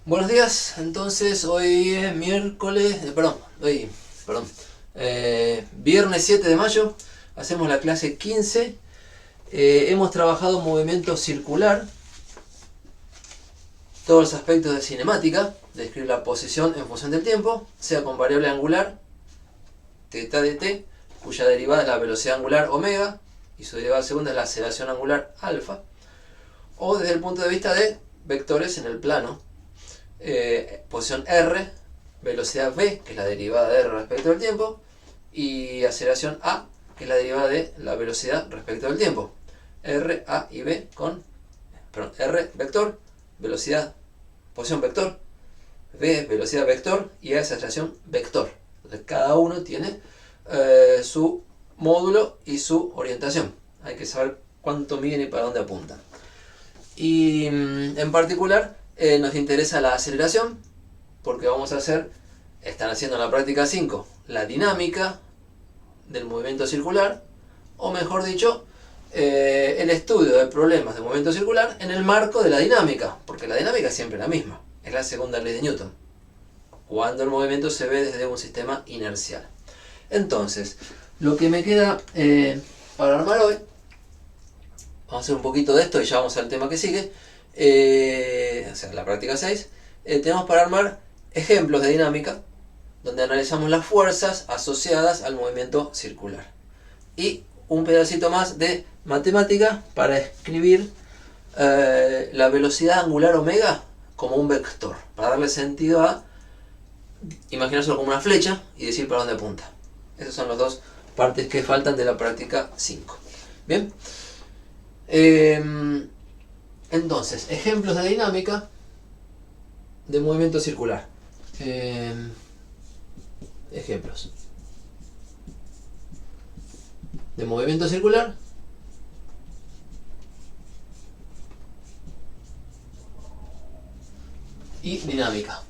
Buenos días, entonces hoy es miércoles, viernes 7 de mayo, hacemos la clase 15. Hemos trabajado movimiento circular, todos los aspectos de cinemática, describir la posición en función del tiempo, sea con variable angular, θ de t, cuya derivada es la velocidad angular omega, y su derivada segunda es la aceleración angular alfa, o desde el punto de vista de vectores en el plano. Posición r, velocidad v, que es la derivada de r respecto del tiempo, y aceleración a, que es la derivada de la velocidad respecto del tiempo. R, a y v r vector, velocidad, posición vector, v velocidad vector y a aceleración vector. Entonces, cada uno tiene su módulo y su orientación. Hay que saber cuánto miden y para dónde apuntan. Y en particular nos interesa la aceleración, porque vamos a hacer, están haciendo en la práctica 5, la dinámica del movimiento circular, o mejor dicho, el estudio de problemas de movimiento circular en el marco de la dinámica, porque la dinámica es siempre la misma, es la segunda ley de Newton, cuando el movimiento se ve desde un sistema inercial. Entonces, lo que me queda para armar hoy, vamos a hacer un poquito de esto y ya vamos al tema que sigue. O sea, la práctica 6, tenemos para armar ejemplos de dinámica donde analizamos las fuerzas asociadas al movimiento circular, y un pedacito más de matemática para escribir la velocidad angular omega como un vector, para darle sentido a imaginárselo como una flecha y decir para dónde apunta. Esas son las dos partes que faltan de la práctica 5. Bien, entonces, ejemplos de dinámica de movimiento circular. Ejemplos de movimiento circular y dinámica.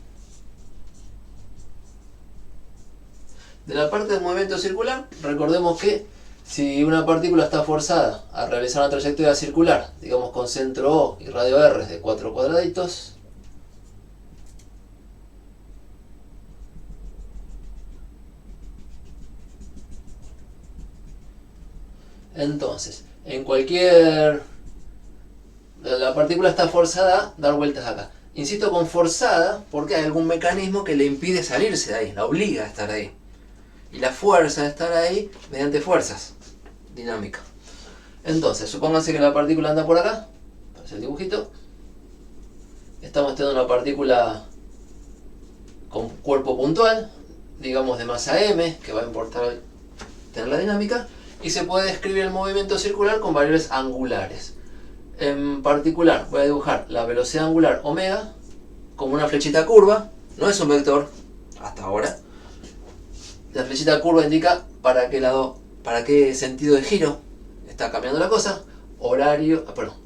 De la parte del movimiento circular, recordemos que si una partícula está forzada a realizar una trayectoria circular, digamos con centro O y radio R de 4 cuadraditos, entonces, la partícula está forzada a dar vueltas acá. Insisto con forzada porque hay algún mecanismo que le impide salirse de ahí, la obliga a estar ahí. Y la fuerza de estar ahí mediante fuerzas dinámicas. Entonces, supónganse que la partícula anda por acá, parece el dibujito. Estamos teniendo una partícula con cuerpo puntual, digamos de masa m, que va a importar tener la dinámica, y se puede describir el movimiento circular con variables angulares. En particular, voy a dibujar la velocidad angular omega como una flechita curva, no es un vector hasta ahora. La flechita curva indica para qué sentido de giro está cambiando la cosa,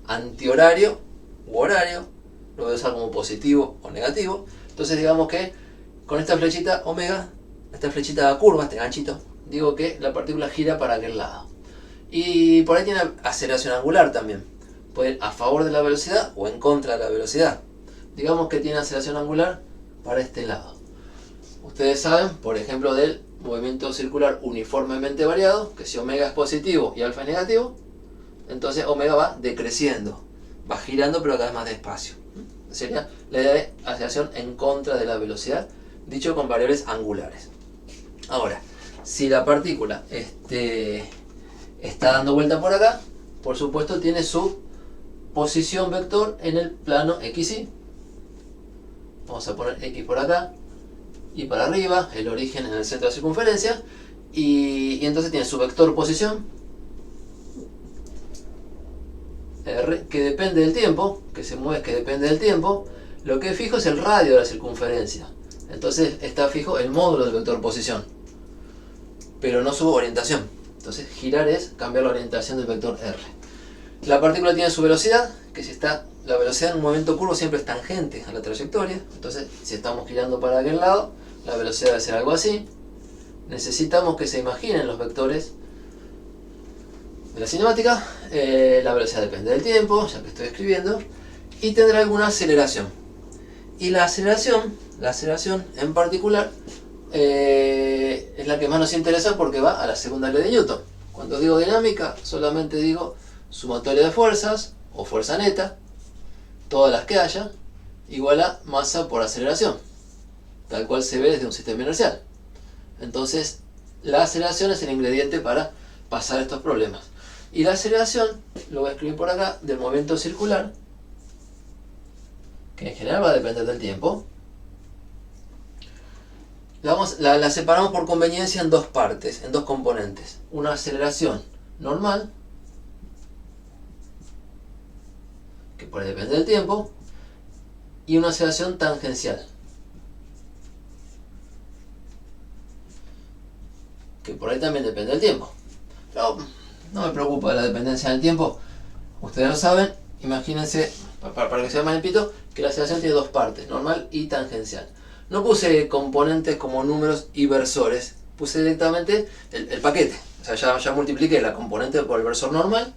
antihorario u horario, lo voy a usar como positivo o negativo. Entonces digamos que con esta flechita omega, esta flechita curva, este ganchito, digo que la partícula gira para aquel lado. Y por ahí tiene aceleración angular también, puede ir a favor de la velocidad o en contra de la velocidad. Digamos que tiene aceleración angular para este lado. Ustedes saben, por ejemplo, del movimiento circular uniformemente variado, que si omega es positivo y alfa es negativo, entonces omega va decreciendo, va girando pero cada vez más despacio. Sería la idea de aceleración en contra de la velocidad, dicho con variables angulares. Ahora, si la partícula está dando vuelta por acá, por supuesto tiene su posición vector en el plano XY. Vamos a poner X por acá y para arriba, el origen en el centro de la circunferencia, y entonces tiene su vector posición R, que depende del tiempo, que se mueve, que depende del tiempo. Lo que es fijo es el radio de la circunferencia, entonces está fijo el módulo del vector posición, pero no su orientación. Entonces girar es cambiar la orientación del vector R. La partícula tiene su velocidad, que la velocidad en un movimiento curvo siempre es tangente a la trayectoria. Entonces si estamos girando para aquel lado, la velocidad debe ser algo así. Necesitamos que se imaginen los vectores de la cinemática. La velocidad depende del tiempo, ya que estoy escribiendo, y tendrá alguna aceleración. Y la aceleración en particular, es la que más nos interesa porque va a la segunda ley de Newton. Cuando digo dinámica, solamente digo sumatoria de fuerzas, o fuerza neta, todas las que haya, igual a masa por aceleración, tal cual se ve desde un sistema inercial. Entonces, la aceleración es el ingrediente para pasar estos problemas. Y la aceleración, lo voy a escribir por acá, del movimiento circular, que en general va a depender del tiempo. La separamos por conveniencia en dos partes, en dos componentes. Una aceleración normal, que por ahí depende del tiempo, y una aceleración tangencial, que por ahí también depende del tiempo. Pero no me preocupa la dependencia del tiempo. Ustedes lo saben, imagínense, para que sea más limpito, que la aceleración tiene dos partes, normal y tangencial. No puse componentes como números y versores, puse directamente el paquete. O sea, ya multipliqué la componente por el versor normal,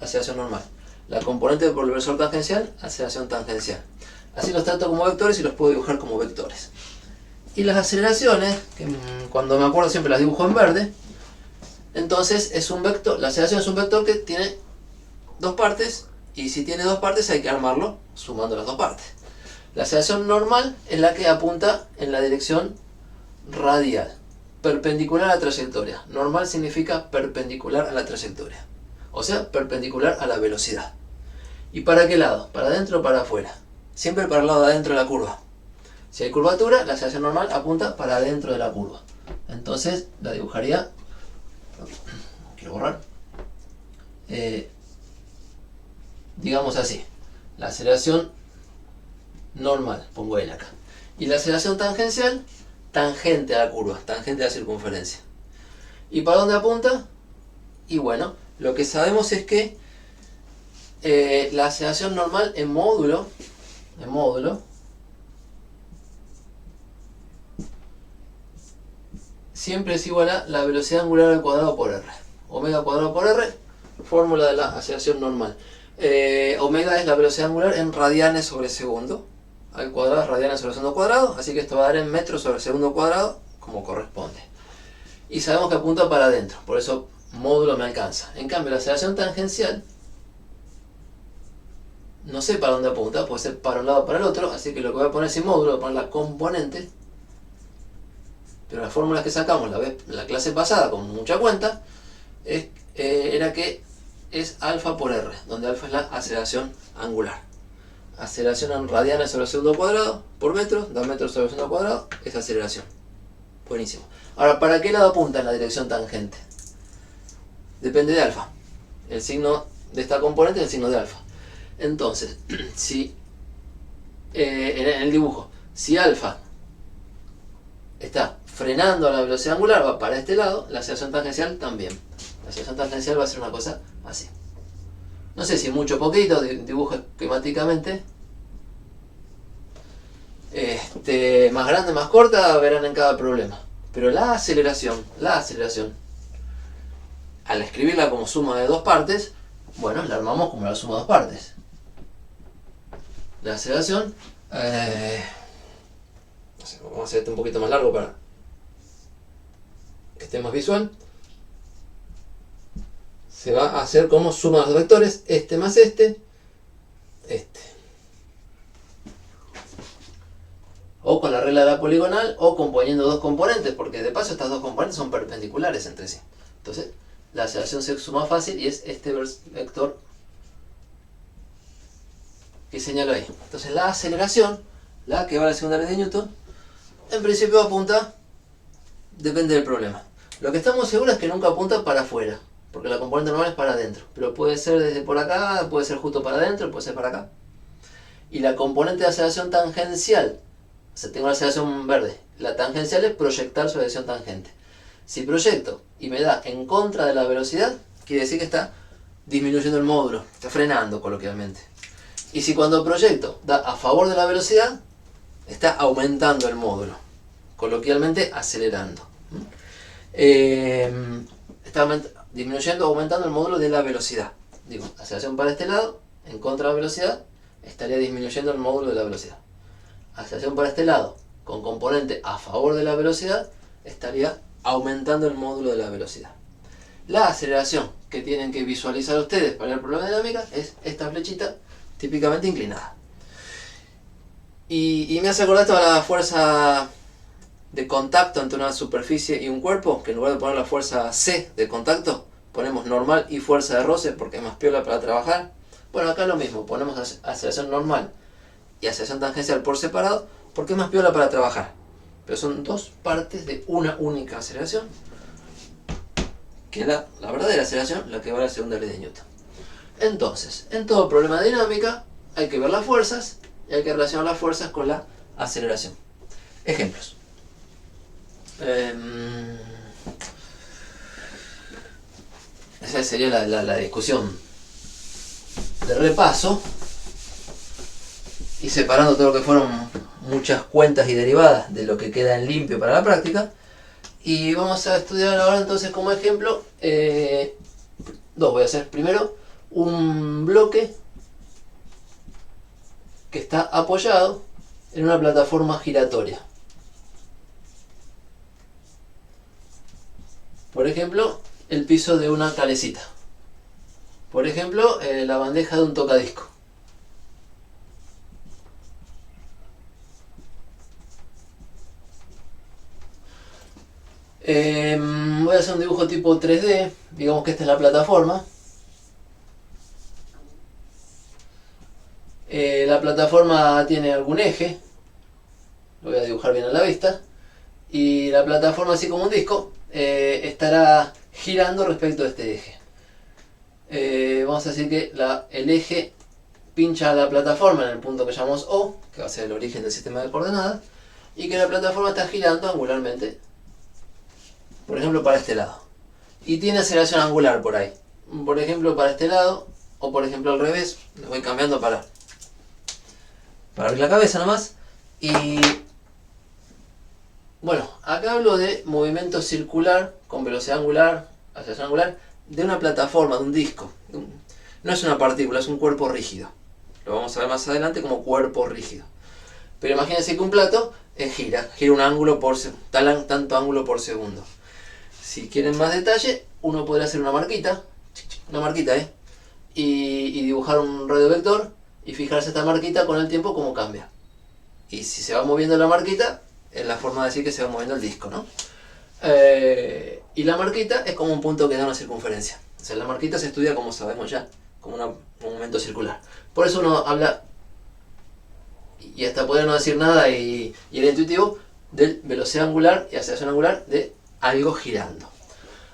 aceleración normal. La componente por el versor tangencial, aceleración tangencial. Así los trato como vectores y los puedo dibujar como vectores. Y las aceleraciones, que cuando me acuerdo siempre las dibujo en verde. Entonces es un vector, la aceleración es un vector que tiene dos partes, y si tiene dos partes hay que armarlo sumando las dos partes. La aceleración normal es la que apunta en la dirección radial, perpendicular a la trayectoria. Normal significa perpendicular a la trayectoria, o sea, perpendicular a la velocidad. ¿Y para qué lado? ¿Para adentro o para afuera? Siempre para el lado de adentro de la curva. Si hay curvatura, la aceleración normal apunta para adentro de la curva. Entonces la dibujaría, quiero borrar, digamos así: la aceleración normal, pongo L acá, y la aceleración tangencial, tangente a la curva, tangente a la circunferencia. ¿Y para dónde apunta? Y bueno, lo que sabemos es que la aceleración normal en módulo siempre es igual a la velocidad angular al cuadrado por r. Omega cuadrado por r, fórmula de la aceleración normal. Omega es la velocidad angular en radianes sobre segundo, al cuadrado es radianes sobre segundo cuadrado, así que esto va a dar en metros sobre segundo cuadrado como corresponde. Y sabemos que apunta para adentro, por eso módulo me alcanza. En cambio, la aceleración tangencial no sé para dónde apunta, puede ser para un lado o para el otro, así que lo que voy a poner sin módulo, voy a poner la componente. Pero las fórmulas que sacamos la clase pasada con mucha cuenta era que es alfa por r, donde alfa es la aceleración angular. Aceleración en radianes sobre el segundo cuadrado por metro, da metros sobre el segundo cuadrado, es aceleración. Buenísimo. Ahora, ¿para qué lado apunta en la dirección tangente? Depende de alfa. El signo de esta componente es el signo de alfa. Entonces, si en el dibujo, si alfa está frenando a la velocidad angular, va para este lado, la aceleración tangencial también. La aceleración tangencial va a ser una cosa así. No sé si mucho o poquito, dibujo esquemáticamente. Más grande, más corta, verán en cada problema. Pero la aceleración, al escribirla como suma de dos partes, bueno, la armamos como la suma de dos partes. La aceleración, no sé, vamos a hacer este un poquito más largo para que esté más visual. Se va a hacer como suma de los vectores, este más este. O con la regla de la poligonal, o componiendo dos componentes, porque de paso estas dos componentes son perpendiculares entre sí. Entonces, la aceleración se suma fácil y es este vector que señalo ahí. Entonces, la aceleración, la que va a la segunda ley de Newton, en principio apunta, depende del problema. Lo que estamos seguros es que nunca apunta para afuera, porque la componente normal es para adentro, pero puede ser desde por acá, puede ser justo para adentro, puede ser para acá. Y la componente de aceleración tangencial, o sea, tengo la aceleración verde, la tangencial es proyectar sobre la dirección tangente. Si proyecto y me da en contra de la velocidad, quiere decir que está disminuyendo el módulo, está frenando coloquialmente. Y si cuando proyecto da a favor de la velocidad, está aumentando el módulo, coloquialmente acelerando. Está disminuyendo o aumentando el módulo de la velocidad. Digo, aceleración para este lado, en contra de la velocidad, estaría disminuyendo el módulo de la velocidad. aceleración para este lado con componente a favor de la velocidad, estaría aumentando el módulo de la velocidad. La aceleración que tienen que visualizar ustedes para el problema de dinámica es esta flechita típicamente inclinada. Y me hace acordar toda la fuerza de contacto entre una superficie y un cuerpo, que en lugar de poner la fuerza C de contacto, ponemos normal y fuerza de roce porque es más piola para trabajar. Bueno, acá lo mismo, ponemos aceleración normal y aceleración tangencial por separado porque es más piola para trabajar. Pero son dos partes de una única aceleración, que es la verdadera aceleración, la que va a la segunda ley de Newton. Entonces, en todo problema de dinámica hay que ver las fuerzas y hay que relacionar las fuerzas con la aceleración. Ejemplos. Esa sería la discusión de repaso, y separando todo lo que fueron muchas cuentas y derivadas de lo que queda en limpio para la práctica. Y vamos a estudiar ahora entonces como ejemplo dos voy a hacer. Primero, un bloque que está apoyado en una plataforma giratoria. Por ejemplo, el piso de una calecita. Por ejemplo, la bandeja de un tocadisco. Voy a hacer un dibujo tipo 3D. Digamos que esta es la plataforma. La plataforma tiene algún eje. Lo voy a dibujar bien a la vista. Y la plataforma, así como un disco, estará girando respecto a este eje. Vamos a decir que el eje pincha a la plataforma en el punto que llamamos O, que va a ser el origen del sistema de coordenadas, y que la plataforma está girando angularmente, por ejemplo para este lado, y tiene aceleración angular por ahí, por ejemplo para este lado, o por ejemplo al revés. Lo voy cambiando para abrir la cabeza nomás. Y bueno, acá hablo de movimiento circular con velocidad angular, aceleración angular, de una plataforma, de un disco. No es una partícula, es un cuerpo rígido. Lo vamos a ver más adelante como cuerpo rígido. Pero imagínense que un plato gira un ángulo por tanto ángulo por segundo. Si quieren más detalle, uno podría hacer una marquita, y dibujar un radiovector y fijarse esta marquita con el tiempo cómo cambia. Y si se va moviendo la marquita, es la forma de decir que se va moviendo el disco, ¿no? Y la marquita es como un punto que da una circunferencia. O sea, la marquita se estudia, como sabemos ya, como un movimiento circular. Por eso uno habla, y hasta puede no decir nada y era intuitivo, de velocidad angular y aceleración angular de algo girando.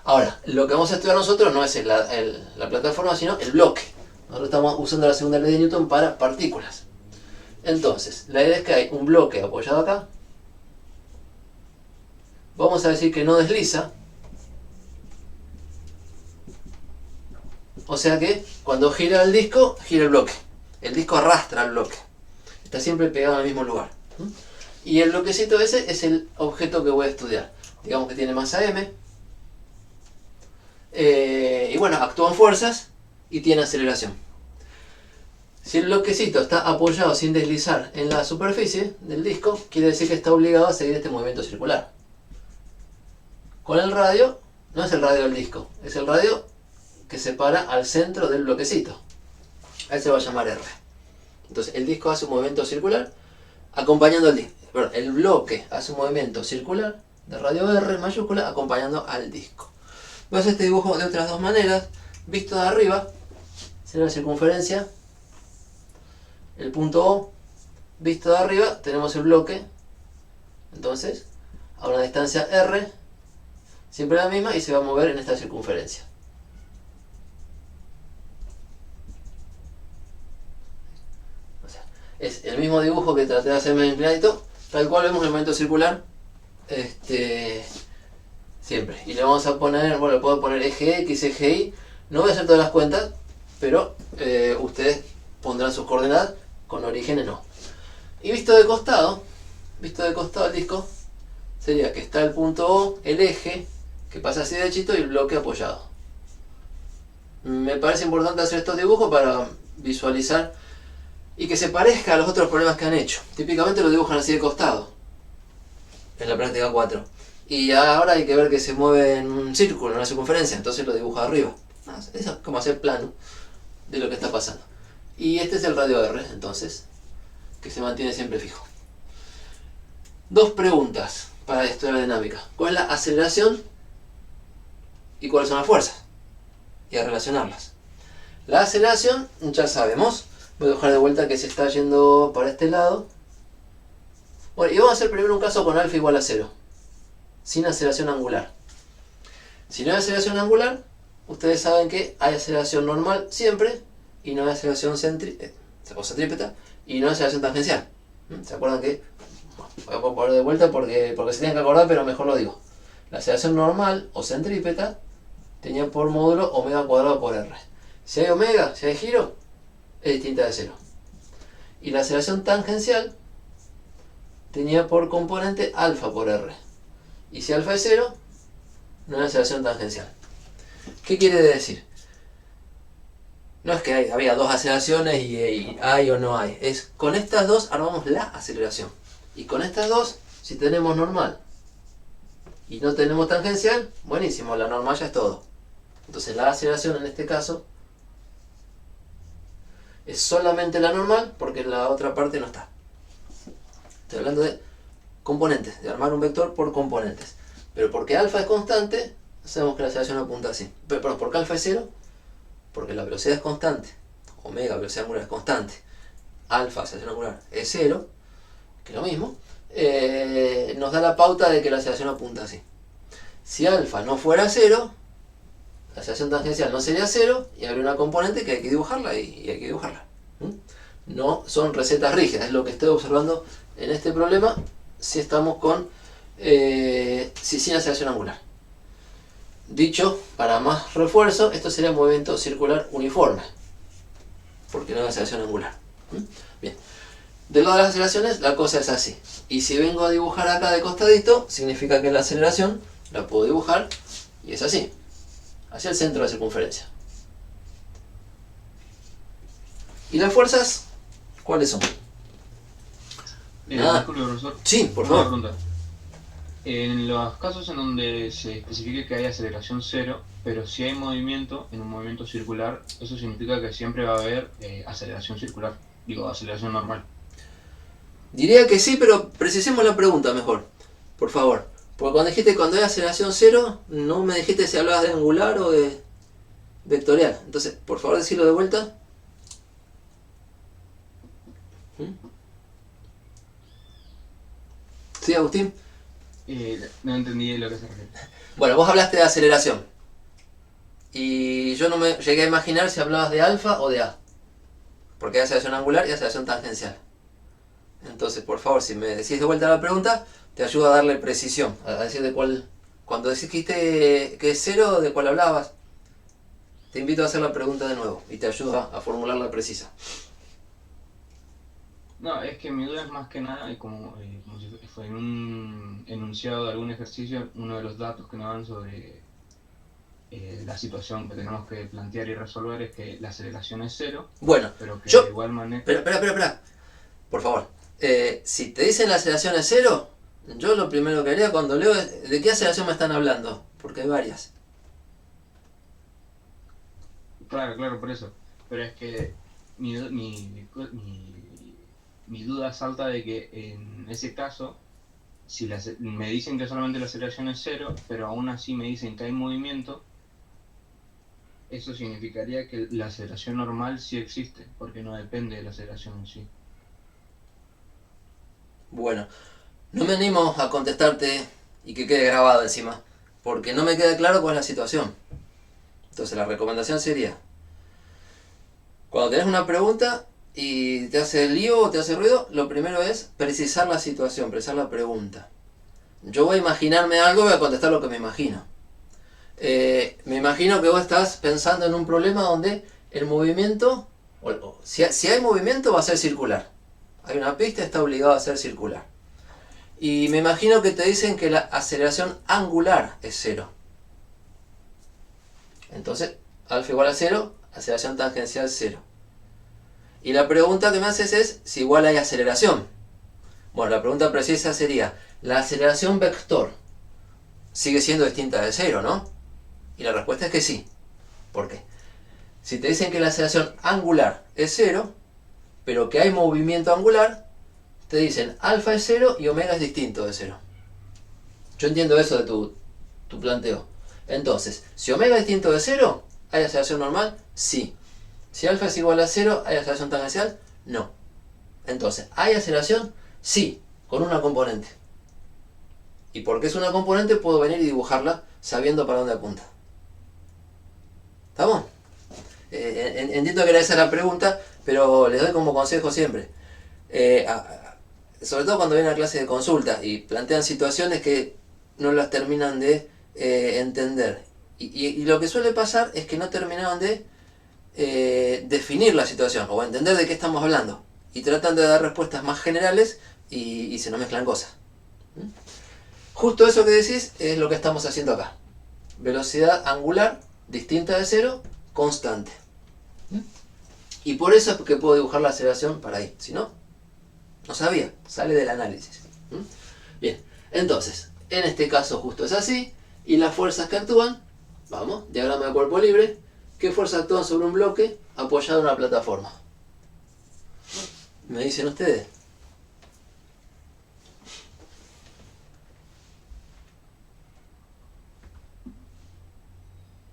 Ahora, lo que vamos a estudiar nosotros no es la plataforma, sino el bloque. Nosotros estamos usando la segunda ley de Newton para partículas. Entonces, la idea es que hay un bloque apoyado acá. Vamos a decir que no desliza. O sea que cuando gira el disco, gira el bloque. El disco arrastra el bloque. Está siempre pegado al mismo lugar. Y el bloquecito ese es el objeto que voy a estudiar. Digamos que tiene masa m. Y bueno, actúan fuerzas y tiene aceleración. Si el bloquecito está apoyado sin deslizar en la superficie del disco, quiere decir que está obligado a seguir este movimiento circular. Con el radio, no es el radio del disco, es el radio que separa al centro del bloquecito. A él se va a llamar R. Entonces el disco hace un movimiento circular acompañando al disco. Perdón, el bloque hace un movimiento circular de radio R mayúscula acompañando al disco. Voy a hacer este dibujo de otras dos maneras. Visto de arriba, será la circunferencia, el punto O. Visto de arriba, tenemos el bloque. Entonces, a una distancia R, siempre la misma, y se va a mover en esta circunferencia. O sea, es el mismo dibujo que traté de hacerme inclinadito, tal cual vemos el movimiento circular. Siempre. Y le vamos a poner, bueno, le puedo poner eje X, eje Y. No voy a hacer todas las cuentas, pero ustedes pondrán sus coordenadas con origen en O. Y visto de costado el disco, sería que está el punto O, el eje, que pasa así derechito, y el bloque apoyado. Me parece importante hacer estos dibujos para visualizar y que se parezca a los otros problemas que han hecho. Típicamente lo dibujan así de costado, en la práctica 4. Y ahora hay que ver que se mueve en un círculo, en una circunferencia, entonces lo dibuja arriba. Eso es como hacer plano de lo que está pasando. Y este es el radio R, entonces, que se mantiene siempre fijo. Dos preguntas para estudiar la dinámica. ¿Cuál es la aceleración y cuáles son las fuerzas? Y a relacionarlas. La aceleración, ya sabemos. Voy a dejar de vuelta que se está yendo para este lado. Bueno, y vamos a hacer primero un caso con alfa igual a 0. Sin aceleración angular. Si no hay aceleración angular, ustedes saben que hay aceleración normal siempre, y no hay aceleración centrípeta, y no hay aceleración tangencial. ¿Se acuerdan que? Voy a poner de vuelta porque se tienen que acordar, pero mejor lo digo. La aceleración normal o centrípeta tenía por módulo omega cuadrado por r. Si hay omega, si hay giro, es distinta de 0. Y la aceleración tangencial tenía por componente alfa por r. Y si alfa es 0, no hay aceleración tangencial. ¿Qué quiere decir? No es que había dos aceleraciones y hay o no hay. Es con estas dos armamos la aceleración. Y con estas dos, si tenemos normal y no tenemos tangencial, buenísimo, la normal ya es todo. Entonces la aceleración en este caso es solamente la normal porque la otra parte no está. Estoy hablando de componentes, de armar un vector por componentes. Pero porque alfa es constante, sabemos que la aceleración apunta así. Pero porque alfa es 0, porque la velocidad es constante, omega, velocidad angular es constante, alfa, aceleración angular, es 0, que es lo mismo, nos da la pauta de que la aceleración apunta así. Si alfa no fuera 0, la aceleración tangencial no sería 0, y habría una componente que hay que dibujarla y hay que dibujarla. No son recetas rígidas, es lo que estoy observando en este problema si estamos con sin aceleración angular. Dicho, para más refuerzo, esto sería un movimiento circular uniforme, porque no hay aceleración angular. Bien, del lado de las aceleraciones la cosa es así, y si vengo a dibujar acá de costadito, significa que la aceleración la puedo dibujar, y es así, hacia el centro de la circunferencia. ¿Y las fuerzas? ¿Cuáles son? Disculpe, profesor. Sí, por Una favor. pregunta. En los casos en donde se especifique que hay aceleración 0, pero si hay movimiento, en un movimiento circular, eso significa que siempre va a haber aceleración circular, digo, aceleración normal. Diría que sí, pero precisemos la pregunta mejor, por favor. Porque cuando dijiste cuando hay aceleración 0, no me dijiste si hablabas de angular o de vectorial. Entonces, por favor, decirlo de vuelta. ¿Sí, Agustín? No entendí lo que se refiere. Bueno, vos hablaste de aceleración. Y yo no me llegué a imaginar si hablabas de alfa o de A. Porque hay aceleración angular y aceleración tangencial. Entonces, por favor, si me decís de vuelta la pregunta, te ayuda a darle precisión. A decir de cuál... Cuando dijiste que es 0, ¿de cuál hablabas? Te invito a hacer la pregunta de nuevo y te ayuda a formularla precisa. No, es que mi duda es más que nada, como si fue en un enunciado de algún ejercicio, uno de los datos que nos dan sobre la situación que tenemos que plantear y resolver es que la aceleración es 0, Bueno, pero que yo... de igual manera... Espera. Por favor. Si te dicen la aceleración es 0, yo lo primero que haría cuando leo es ¿de qué aceleración me están hablando? Porque hay varias. Claro, por eso. Pero es que mi duda salta de que en ese caso, si me dicen que solamente la aceleración es 0, pero aún así me dicen que hay movimiento, eso significaría que la aceleración normal sí existe, porque no depende de la aceleración en sí. Bueno, no me animo a contestarte y que quede grabado encima, porque no me queda claro cuál es la situación. Entonces la recomendación sería, cuando tenés una pregunta y te hace lío o te hace ruido, lo primero es precisar la situación, precisar la pregunta. Yo voy a imaginarme algo y voy a contestar lo que me imagino. Me imagino que vos estás pensando en un problema donde el movimiento, si hay movimiento, va a ser circular. Hay una pista, está obligado a ser circular. Y me imagino que te dicen que la aceleración angular es 0. Entonces, alfa igual a 0, aceleración tangencial 0. Y la pregunta que me haces es si igual hay aceleración. Bueno, la pregunta precisa sería, ¿la aceleración vector sigue siendo distinta de cero, no? Y la respuesta es que sí. ¿Por qué? Si te dicen que la aceleración angular es cero, pero que hay movimiento angular, te dicen alfa es cero y omega es distinto de cero. Yo entiendo eso de tu planteo. Entonces, si omega es distinto de cero, ¿hay aceleración normal? Sí. Si alfa es igual a cero, ¿hay aceleración tangencial? No. Entonces, ¿hay aceleración? Sí, con una componente. Y porque es una componente, puedo venir y dibujarla sabiendo para dónde apunta. ¿Estamos? Entiendo que era esa la pregunta, pero les doy como consejo siempre. Sobre todo cuando vienen a clase de consulta y plantean situaciones que no las terminan de entender. Y lo que suele pasar es que no terminaban de definir la situación o entender de qué estamos hablando. Y tratan de dar respuestas más generales y se nos mezclan cosas. Justo eso que decís es lo que estamos haciendo acá. Velocidad angular distinta de cero, constante. Y por eso es que puedo dibujar la aceleración para ahí. Si no, no sabía. Sale del análisis. Bien, entonces, en este caso justo es así. Y las fuerzas que actúan, vamos, diagrama de cuerpo libre. ¿Qué fuerzas actúan sobre un bloque apoyado en una plataforma? ¿Me dicen ustedes?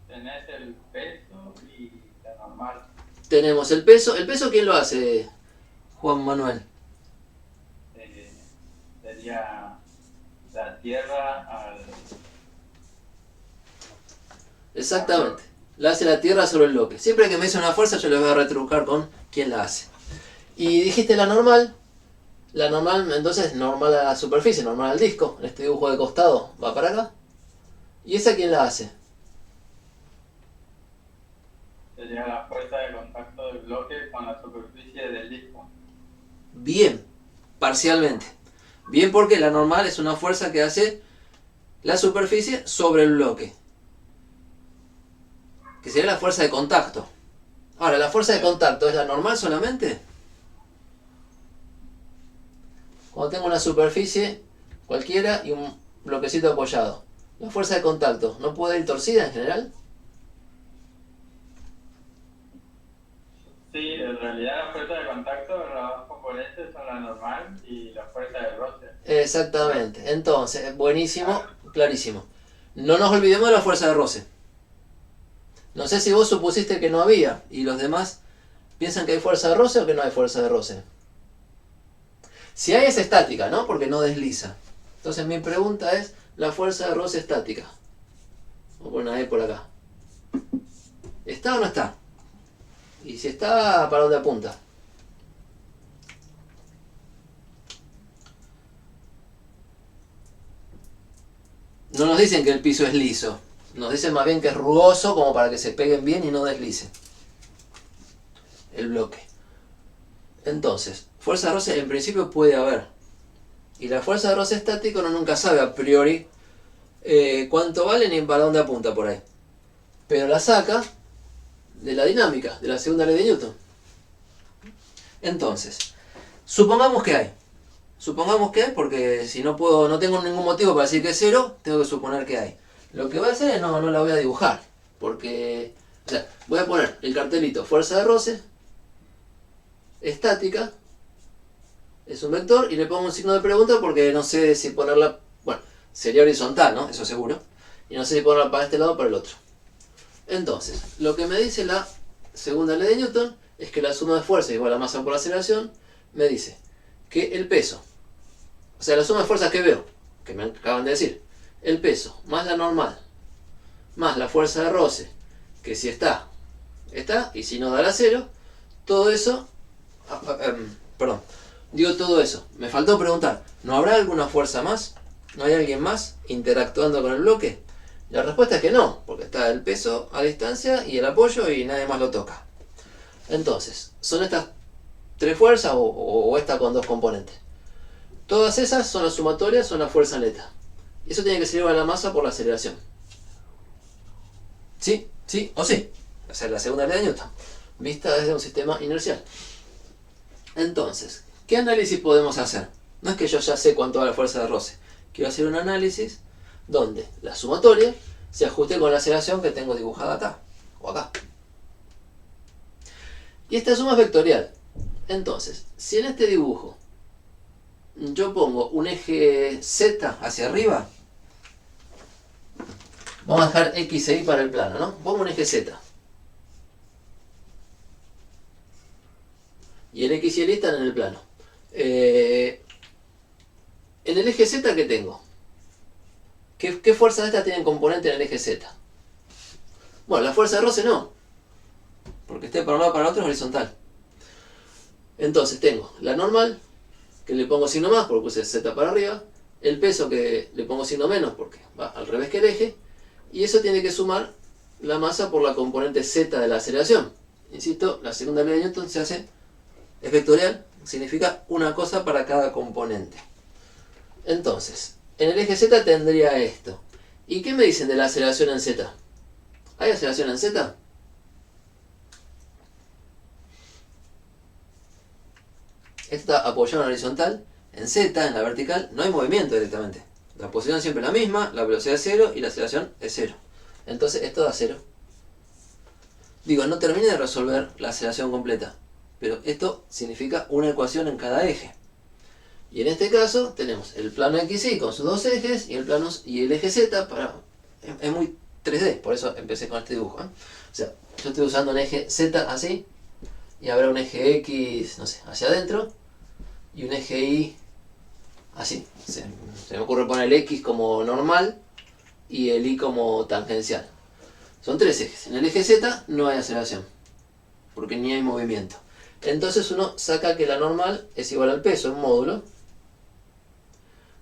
Tenés el peso y la normal. Tenemos el peso. ¿El peso quién lo hace, Juan Manuel? Sería la Tierra al... Exactamente. La hace la Tierra sobre el bloque. Siempre que me dice una fuerza yo le voy a retrucar con quién la hace. Y dijiste la normal. La normal, entonces, normal a la superficie, normal al disco. En este dibujo de costado va para acá. ¿Y esa quién la hace? Sería la fuerza de contacto del bloque con la superficie del disco. Bien, parcialmente. Bien porque la normal es una fuerza que hace la superficie sobre el bloque. Que sería la fuerza de contacto. Ahora, ¿la fuerza de contacto es la normal solamente? Cuando tengo una superficie cualquiera y un bloquecito apoyado. ¿La fuerza de contacto no puede ir torcida en general? Sí, en realidad la fuerza de contacto, las dos componentes son la normal y la fuerza de roce. Exactamente. Entonces, buenísimo, clarísimo. No nos olvidemos de la fuerza de roce. No sé si vos supusiste que no había y los demás piensan que hay fuerza de roce o que no hay fuerza de roce. Si hay es estática, ¿no? Porque no desliza. Entonces mi pregunta es la fuerza de roce estática. Voy a poner ahí por acá. ¿Está o no está? Y si está, ¿para dónde apunta? No nos dicen que el piso es liso. Nos dicen más bien que es rugoso como para que se peguen bien y no deslice el bloque. Entonces, fuerza de roce en principio puede haber. Y la fuerza de roce estático uno nunca sabe a priori cuánto vale ni para dónde apunta por ahí. Pero la saca de la dinámica, de la segunda ley de Newton. Entonces, supongamos que hay. Supongamos que hay porque si no puedo, no tengo ningún motivo para decir que es cero, tengo que suponer que hay. Lo que voy a hacer es no la voy a dibujar. Porque, o sea, voy a poner el cartelito fuerza de roce estática, es un vector, y le pongo un signo de pregunta porque no sé si ponerla, bueno, sería horizontal, ¿no? Eso seguro. Y no sé si ponerla para este lado o para el otro. Entonces, lo que me dice la segunda ley de Newton es que la suma de fuerza igual a masa por aceleración me dice que el peso, o sea, la suma de fuerzas que veo, que me acaban de decir, el peso más la normal, más la fuerza de roce, que si está, y si no da la cero, todo eso, digo todo eso, me faltó preguntar, ¿no habrá alguna fuerza más? ¿No hay alguien más interactuando con el bloque? La respuesta es que no, porque está el peso a distancia y el apoyo y nadie más lo toca. Entonces, ¿son estas tres fuerzas o esta con dos componentes? Todas esas son las sumatorias, son la fuerza neta. Y eso tiene que ser igual a la masa por la aceleración. ¿Sí? ¿Sí o sí? O sea, la segunda ley de Newton, vista desde un sistema inercial. Entonces, ¿qué análisis podemos hacer? No es que yo ya sé cuánto va la fuerza de roce. Quiero hacer un análisis donde la sumatoria se ajuste con la aceleración que tengo dibujada acá o acá. Y esta suma es vectorial. Entonces, si en este dibujo yo pongo un eje Z hacia arriba, vamos a dejar X e Y para el plano, ¿no? Pongo un eje Z. Y el X y el Y están en el plano. En el eje Z, ¿qué tengo? ¿Qué fuerzas de estas tienen componente en el eje Z? Bueno, la fuerza de roce no, porque esté para un lado para el otro es horizontal. Entonces tengo la normal, que le pongo signo más porque puse Z para arriba, el peso que le pongo signo menos porque va al revés que el eje, y eso tiene que sumar la masa por la componente Z de la aceleración. Insisto, la segunda ley de Newton es vectorial, significa una cosa para cada componente. Entonces, en el eje Z tendría esto. ¿Y qué me dicen de la aceleración en Z? ¿Hay aceleración en Z? Esto está apoyado en horizontal. En Z, en la vertical, no hay movimiento directamente. La posición es siempre la misma, la velocidad es 0 y la aceleración es 0. Entonces esto da 0. Digo, no termine de resolver la aceleración completa, pero esto significa una ecuación en cada eje. Y en este caso tenemos el plano XY con sus dos ejes y el eje Z para... Es muy 3D, por eso empecé con este dibujo, ¿eh? O sea, yo estoy usando un eje Z así, y habrá un eje X, no sé, hacia adentro, y un eje Y así. Se me ocurre poner el X como normal y el Y como tangencial. Son tres ejes. En el eje Z no hay aceleración, porque ni hay movimiento. Entonces uno saca que la normal es igual al peso en módulo.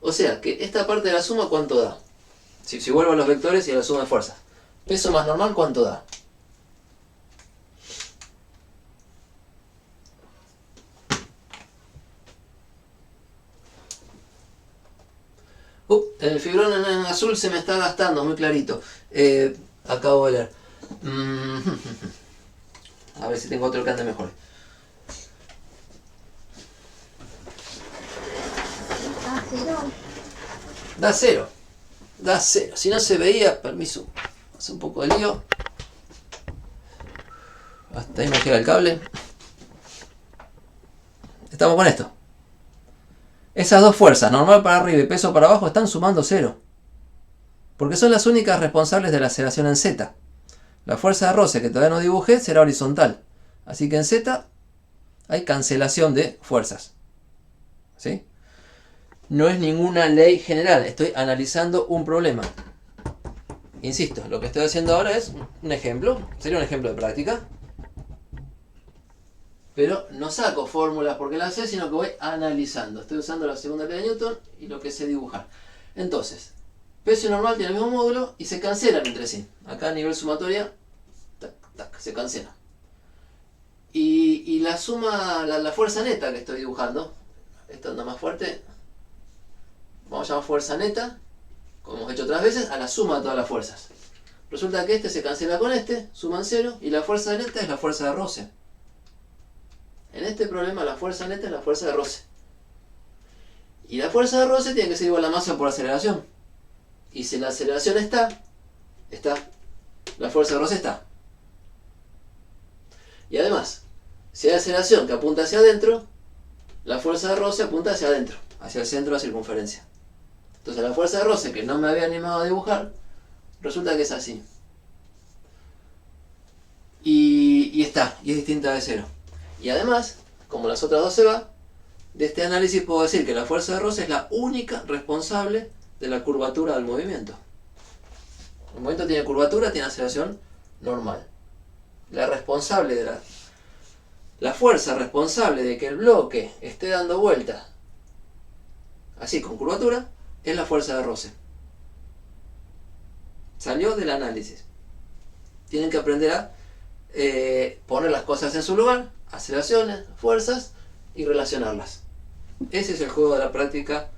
O sea que esta parte de la suma, ¿cuánto da? Si vuelvo a los vectores y a la suma de fuerzas. Peso más normal, ¿cuánto da? El fibrón en azul se me está gastando, muy clarito. Acabo de leer. A ver si tengo otro que ande mejor. Da cero. Da cero. Si no se veía, permiso. Hace un poco de lío. Hasta ahí me llega el cable. Estamos con esto. Esas dos fuerzas, normal para arriba y peso para abajo, están sumando 0. Porque son las únicas responsables de la aceleración en Z. La fuerza de roce que todavía no dibujé será horizontal. Así que en Z hay cancelación de fuerzas. ¿Sí? No es ninguna ley general, estoy analizando un problema. Insisto, lo que estoy haciendo ahora es un ejemplo, sería un ejemplo de práctica. Pero no saco fórmulas porque las sé, sino que voy analizando. Estoy usando la segunda ley de Newton y lo que sé dibujar. Entonces, peso y normal tienen el mismo módulo y se cancelan entre sí. Acá a nivel sumatoria, tac, tac, se cancelan. Y la suma, la fuerza neta que estoy dibujando, esto anda más fuerte, vamos a llamar fuerza neta, como hemos hecho otras veces, a la suma de todas las fuerzas. Resulta que este se cancela con este, suman 0, y la fuerza neta es la fuerza de roce. En este problema la fuerza neta es la fuerza de roce. Y la fuerza de roce tiene que ser igual a la masa por aceleración. Y si la aceleración está, la fuerza de roce está. Y además, si hay aceleración que apunta hacia adentro, la fuerza de roce apunta hacia adentro, hacia el centro de la circunferencia. Entonces la fuerza de roce, que no me había animado a dibujar, resulta que es así. Y es distinta de 0. Y además, como las otras dos se va, de este análisis puedo decir que la fuerza de roce es la única responsable de la curvatura del movimiento. El movimiento tiene curvatura, tiene aceleración normal. La fuerza responsable de que el bloque esté dando vueltas así con curvatura es la fuerza de roce. Salió del análisis. Tienen que aprender a poner las cosas en su lugar, aceleraciones, fuerzas y relacionarlas. Ese es el juego de la práctica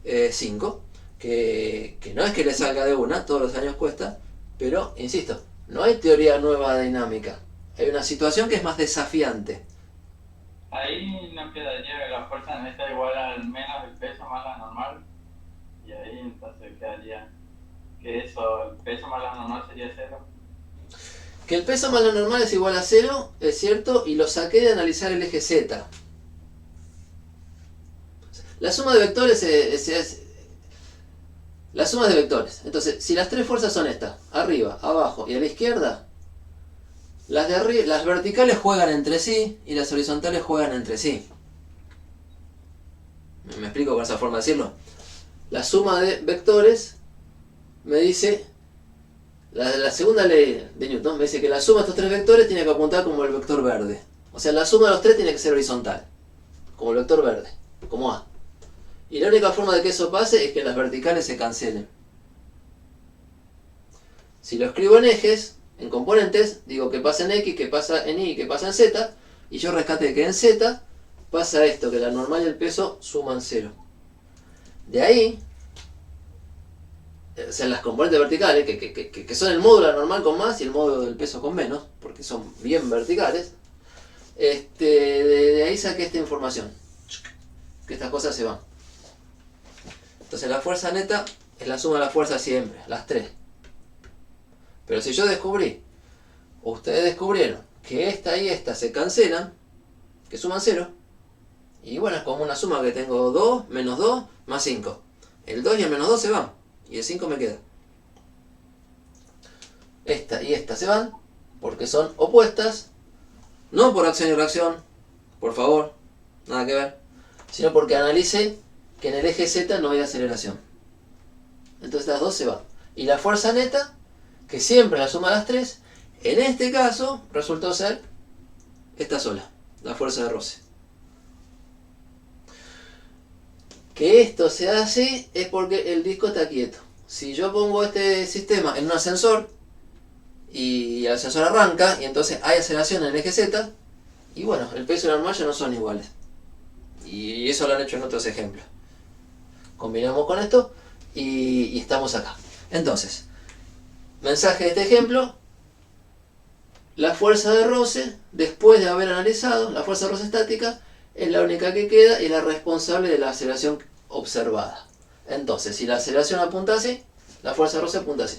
5, que no es que le salga de una, todos los años cuesta, pero insisto, no hay teoría nueva de dinámica. Hay una situación que es más desafiante. Ahí no quedaría la fuerza neta igual al menos el peso más la normal. Y ahí entonces quedaría que eso, el peso más la normal sería 0. Que el peso más lo normal es igual a 0, es cierto, y lo saqué de analizar el eje Z. La suma de vectores es la suma de vectores. Entonces, si las tres fuerzas son estas, arriba, abajo y a la izquierda, las de arriba, las verticales juegan entre sí y las horizontales juegan entre sí. ¿Me explico con esa forma de decirlo? La suma de vectores me dice, la segunda ley de Newton me dice que la suma de estos tres vectores tiene que apuntar como el vector verde. O sea, la suma de los tres tiene que ser horizontal, como el vector verde, como A. Y la única forma de que eso pase es que las verticales se cancelen. Si lo escribo en ejes, en componentes, digo que pasa en X, que pasa en Y, que pasa en Z, y yo rescate que en Z pasa esto, que la normal y el peso suman 0. De ahí, o sea, las componentes verticales, que son el módulo de la normal con más y el módulo del peso con menos, porque son bien verticales, de ahí saqué esta información, que estas cosas se van. Entonces la fuerza neta es la suma de las fuerzas siempre, las tres. Pero si yo descubrí, o ustedes descubrieron, que esta y esta se cancelan, que suman 0, y bueno, es como una suma que tengo 2, menos 2, más 5. El 2 y el menos 2 se van, y el 5 me queda. Esta y esta se van, porque son opuestas, no por acción y reacción, por favor, nada que ver, sino porque analicé que en el eje Z no hay aceleración. Entonces las dos se van. Y la fuerza neta, que siempre la suma de las tres, en este caso resultó ser esta sola, la fuerza de roce. Que esto se hace es porque el disco está quieto. Si yo pongo este sistema en un ascensor y el ascensor arranca y entonces hay aceleración en el eje Z, y bueno, el peso y la normal ya no son iguales. Y eso lo han hecho en otros ejemplos. Combinamos con esto y estamos acá. Entonces, mensaje de este ejemplo: la fuerza de roce, después de haber analizado, la fuerza de roce estática es la única que queda y la responsable de la aceleración observada. Entonces, si la aceleración apunta así, la fuerza de roce apunta así.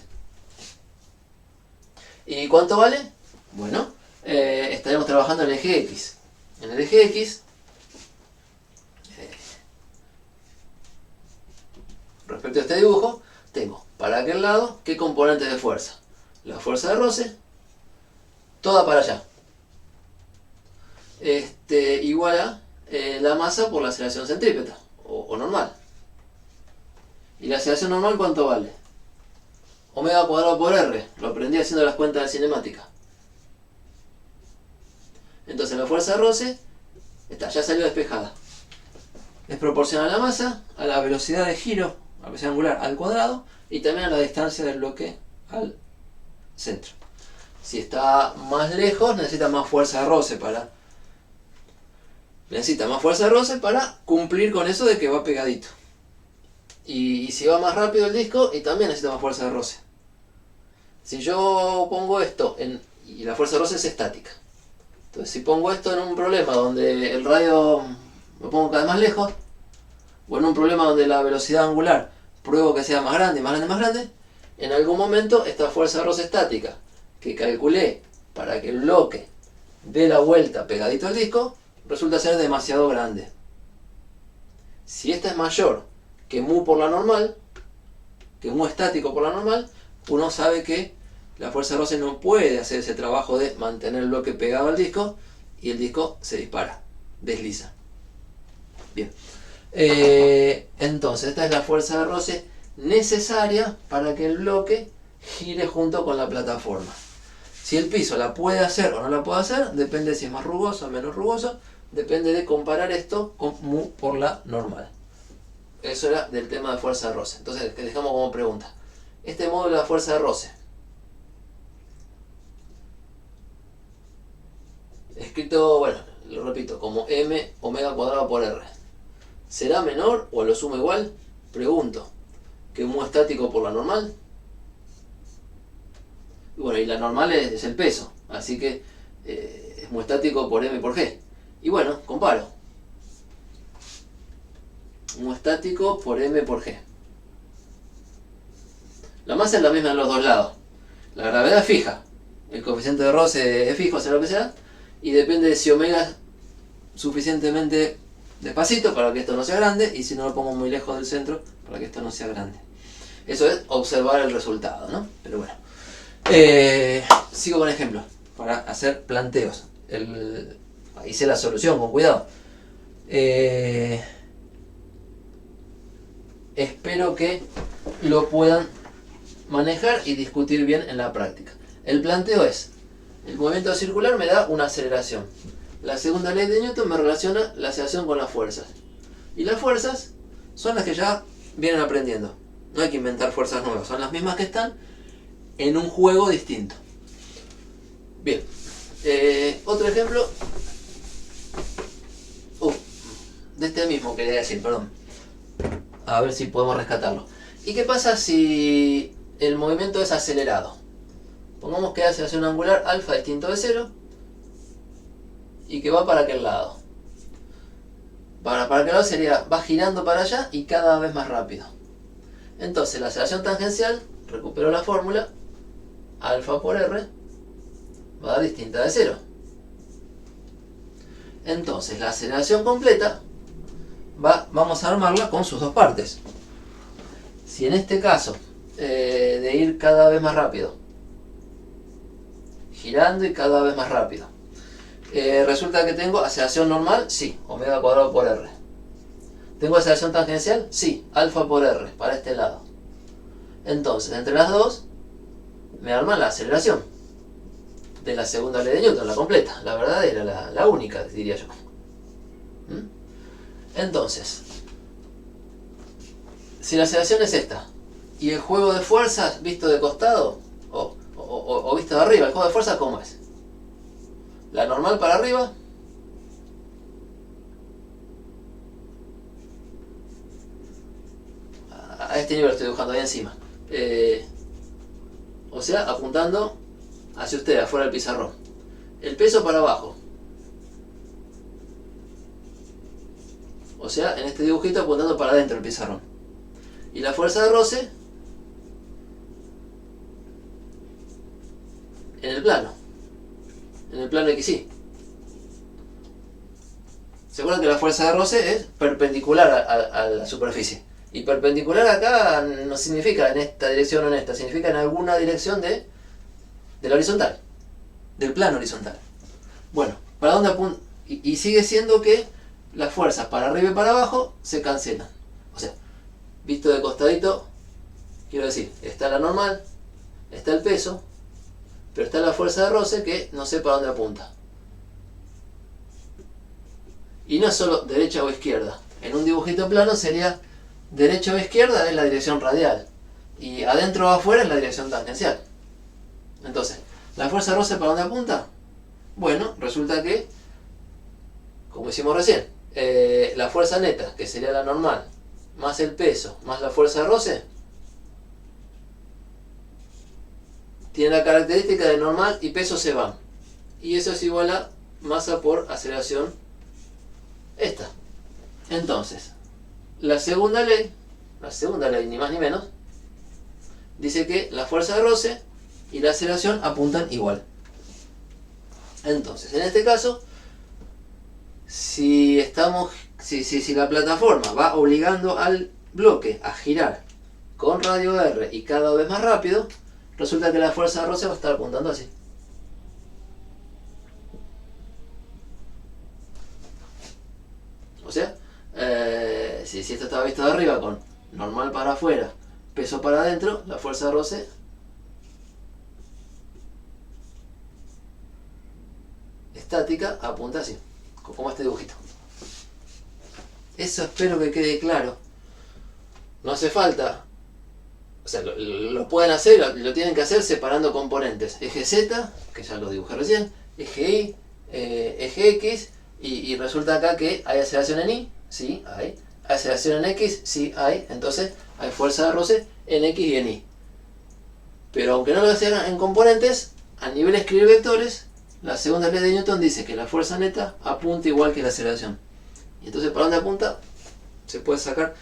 ¿Y cuánto vale? Bueno, estaremos trabajando en el eje X. En el eje X, respecto a este dibujo, tengo para aquel lado, ¿qué componente de fuerza? La fuerza de roce, toda para allá. Igual a la masa por la aceleración centrípeta, o normal. ¿Y la aceleración normal cuánto vale? Omega cuadrado por R, lo aprendí haciendo las cuentas de cinemática. Entonces la fuerza de roce, ya salió despejada. Es proporcional a la masa, a la velocidad de giro, a la velocidad angular al cuadrado, y también a la distancia del bloque al centro. Si está más lejos, necesita más fuerza de roce para cumplir con eso de que va pegadito. Y si va más rápido el disco, y también necesita más fuerza de roce. Si yo pongo esto y la fuerza de roce es estática. Entonces si pongo esto en un problema donde el radio lo pongo cada vez más lejos, o en un problema donde la velocidad angular pruebo que sea más grande, más grande, más grande, en algún momento esta fuerza de roce estática que calculé para que el bloque dé la vuelta pegadito al disco, resulta ser demasiado grande. Si esta es mayor que mu por la normal, que mu estático por la normal, uno sabe que la fuerza de roce no puede hacer ese trabajo de mantener el bloque pegado al disco y el disco se dispara, desliza. Bien. Entonces esta es la fuerza de roce necesaria para que el bloque gire junto con la plataforma. Si el piso la puede hacer o no la puede hacer, depende si es más rugoso o menos rugoso, depende de comparar esto con mu por la normal. Eso era del tema de fuerza de roce. Entonces, que dejamos como pregunta. Este módulo de la fuerza de roce, escrito, bueno, lo repito, como m omega cuadrado por r, ¿será menor o lo sumo igual? Pregunto, ¿que mu estático por la normal? Y bueno, y la normal es el peso, así que es mu estático por m por g. Y bueno, comparo. U estático por M por G. La masa es la misma en los dos lados. La gravedad es fija. El coeficiente de roce es fijo, sea lo que sea. Y depende de si omega es suficientemente despacito para que esto no sea grande. Y si no lo pongo muy lejos del centro para que esto no sea grande. Eso es observar el resultado, ¿no? Pero bueno. Sigo con ejemplos para hacer planteos. Hice la solución, con cuidado. Espero que lo puedan manejar y discutir bien en la práctica. El planteo es: el movimiento circular me da una aceleración. La segunda ley de Newton me relaciona la aceleración con las fuerzas. Y las fuerzas son las que ya vienen aprendiendo. No hay que inventar fuerzas nuevas, son las mismas que están en un juego distinto. Bien, otro ejemplo. De este mismo quería decir, perdón. A ver si podemos rescatarlo. ¿Y qué pasa si el movimiento es acelerado? Pongamos que hay aceleración angular alfa distinto de 0 y que va para aquel lado. Para aquel lado sería, va girando para allá y cada vez más rápido. Entonces la aceleración tangencial, recupero la fórmula, alfa por r va a dar distinta de 0. Entonces la aceleración completa vamos a armarla con sus dos partes. Si en este caso de ir cada vez más rápido, girando y cada vez más rápido, resulta que tengo aceleración normal, sí, omega cuadrado por r. ¿Tengo aceleración tangencial? Sí, alfa por r, para este lado. Entonces, entre las dos, me arman la aceleración de la segunda ley de Newton, la completa, la verdadera, la única, diría yo. Entonces, si la aceleración es esta, y el juego de fuerzas visto de costado, o visto de arriba, el juego de fuerzas, ¿cómo es? La normal para arriba, a este nivel lo estoy dibujando ahí encima, o sea, apuntando hacia usted, afuera del pizarrón. El peso para abajo, o sea, en este dibujito apuntando para adentro del pizarrón. Y la fuerza de roce en el plano XY. ¿Se acuerdan que la fuerza de roce es perpendicular a la superficie? Y perpendicular acá no significa en esta dirección o en esta, significa en alguna dirección de la horizontal, del plano horizontal. Bueno, ¿para dónde apunta? Y sigue siendo que las fuerzas para arriba y para abajo se cancelan. O sea, visto de costadito, quiero decir, está la normal, está el peso, pero está la fuerza de roce que no sé para dónde apunta. Y no es solo derecha o izquierda. En un dibujito plano sería derecha o izquierda es la dirección radial. Y adentro o afuera es la dirección tangencial. Entonces, ¿la fuerza de roce para dónde apunta? Bueno, resulta que, como hicimos recién, la fuerza neta, que sería la normal, más el peso, más la fuerza de roce, tiene la característica de normal y peso se van. Y eso es igual a masa por aceleración esta. Entonces, la segunda ley ni más ni menos, dice que la fuerza de roce y la aceleración apuntan igual. Entonces, en este caso, si la plataforma va obligando al bloque a girar con radio R y cada vez más rápido, resulta que la fuerza de roce va a estar apuntando así. O sea, si esto estaba visto de arriba con normal para afuera, peso para adentro, la fuerza de roce estática apunta así, como este dibujito. Eso espero que quede claro. No hace falta, o sea, lo pueden hacer, lo tienen que hacer separando componentes. Eje Z, que ya lo dibujé recién, eje Y, eje X, y resulta acá que hay aceleración en Y, sí, hay. Aceleración en X, sí, hay. Entonces hay fuerza de roce en X y en Y. Pero aunque no lo hagan en componentes, a nivel de escribir vectores, la segunda ley de Newton dice que la fuerza neta apunta igual que la aceleración. Y entonces, ¿para dónde apunta? Se puede sacar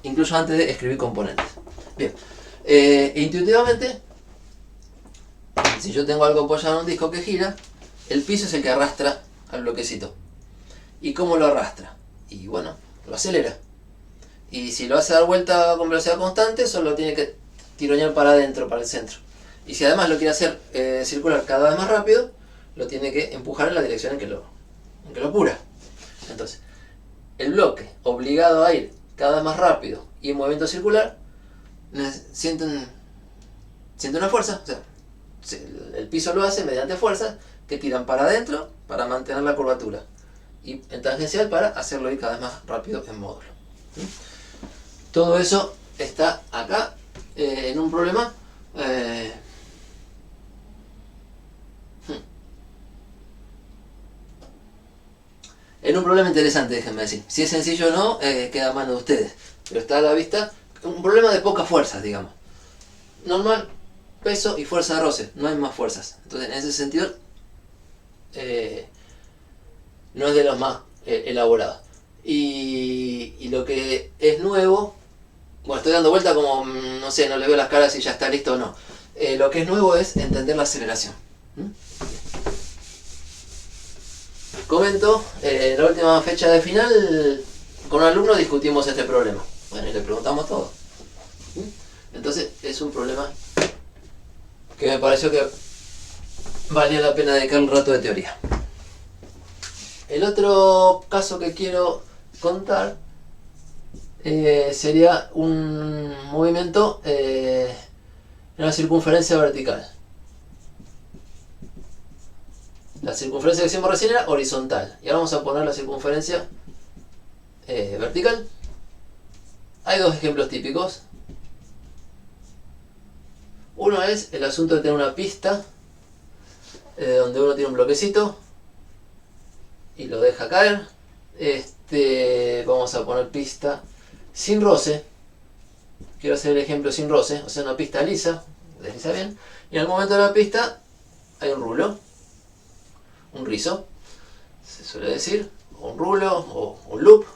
incluso antes de escribir componentes. Bien, intuitivamente, si yo tengo algo apoyado en un disco que gira, el piso es el que arrastra al bloquecito. ¿Y cómo lo arrastra? Y bueno, lo acelera. Y si lo hace dar vuelta con velocidad constante, solo tiene que tironear para adentro, para el centro. Y si además lo quiere hacer circular cada vez más rápido, lo tiene que empujar en la dirección en que lo apura. Entonces, el bloque obligado a ir cada vez más rápido y en movimiento circular, siente una fuerza. O sea, el piso lo hace mediante fuerzas que tiran para adentro para mantener la curvatura. Y en tangencial para hacerlo ir cada vez más rápido en módulo. Todo eso está acá en un problema interesante, déjenme decir. Si es sencillo o no, queda a mano de ustedes. Pero está a la vista un problema de poca fuerza, digamos. Normal, peso y fuerza de roce. No hay más fuerzas. Entonces, en ese sentido, no es de los más elaborados. Y lo que es nuevo, bueno, estoy dando vuelta como, no sé, no le veo las caras si ya está listo o no. Lo que es nuevo es entender la aceleración. Comento, en la última fecha de final, con un alumno discutimos este problema. Bueno, y le preguntamos todo. Entonces, es un problema que me pareció que valía la pena dedicar un rato de teoría. El otro caso que quiero contar sería un movimiento en una circunferencia vertical. La circunferencia que hicimos recién era horizontal. Y ahora vamos a poner la circunferencia vertical. Hay dos ejemplos típicos. Uno es el asunto de tener una pista donde uno tiene un bloquecito y lo deja caer. Vamos a poner pista sin roce. Quiero hacer el ejemplo sin roce, o sea, una pista lisa, desliza bien. Y en el momento de la pista hay un rulo, un rizo, se suele decir, o un rulo o un loop,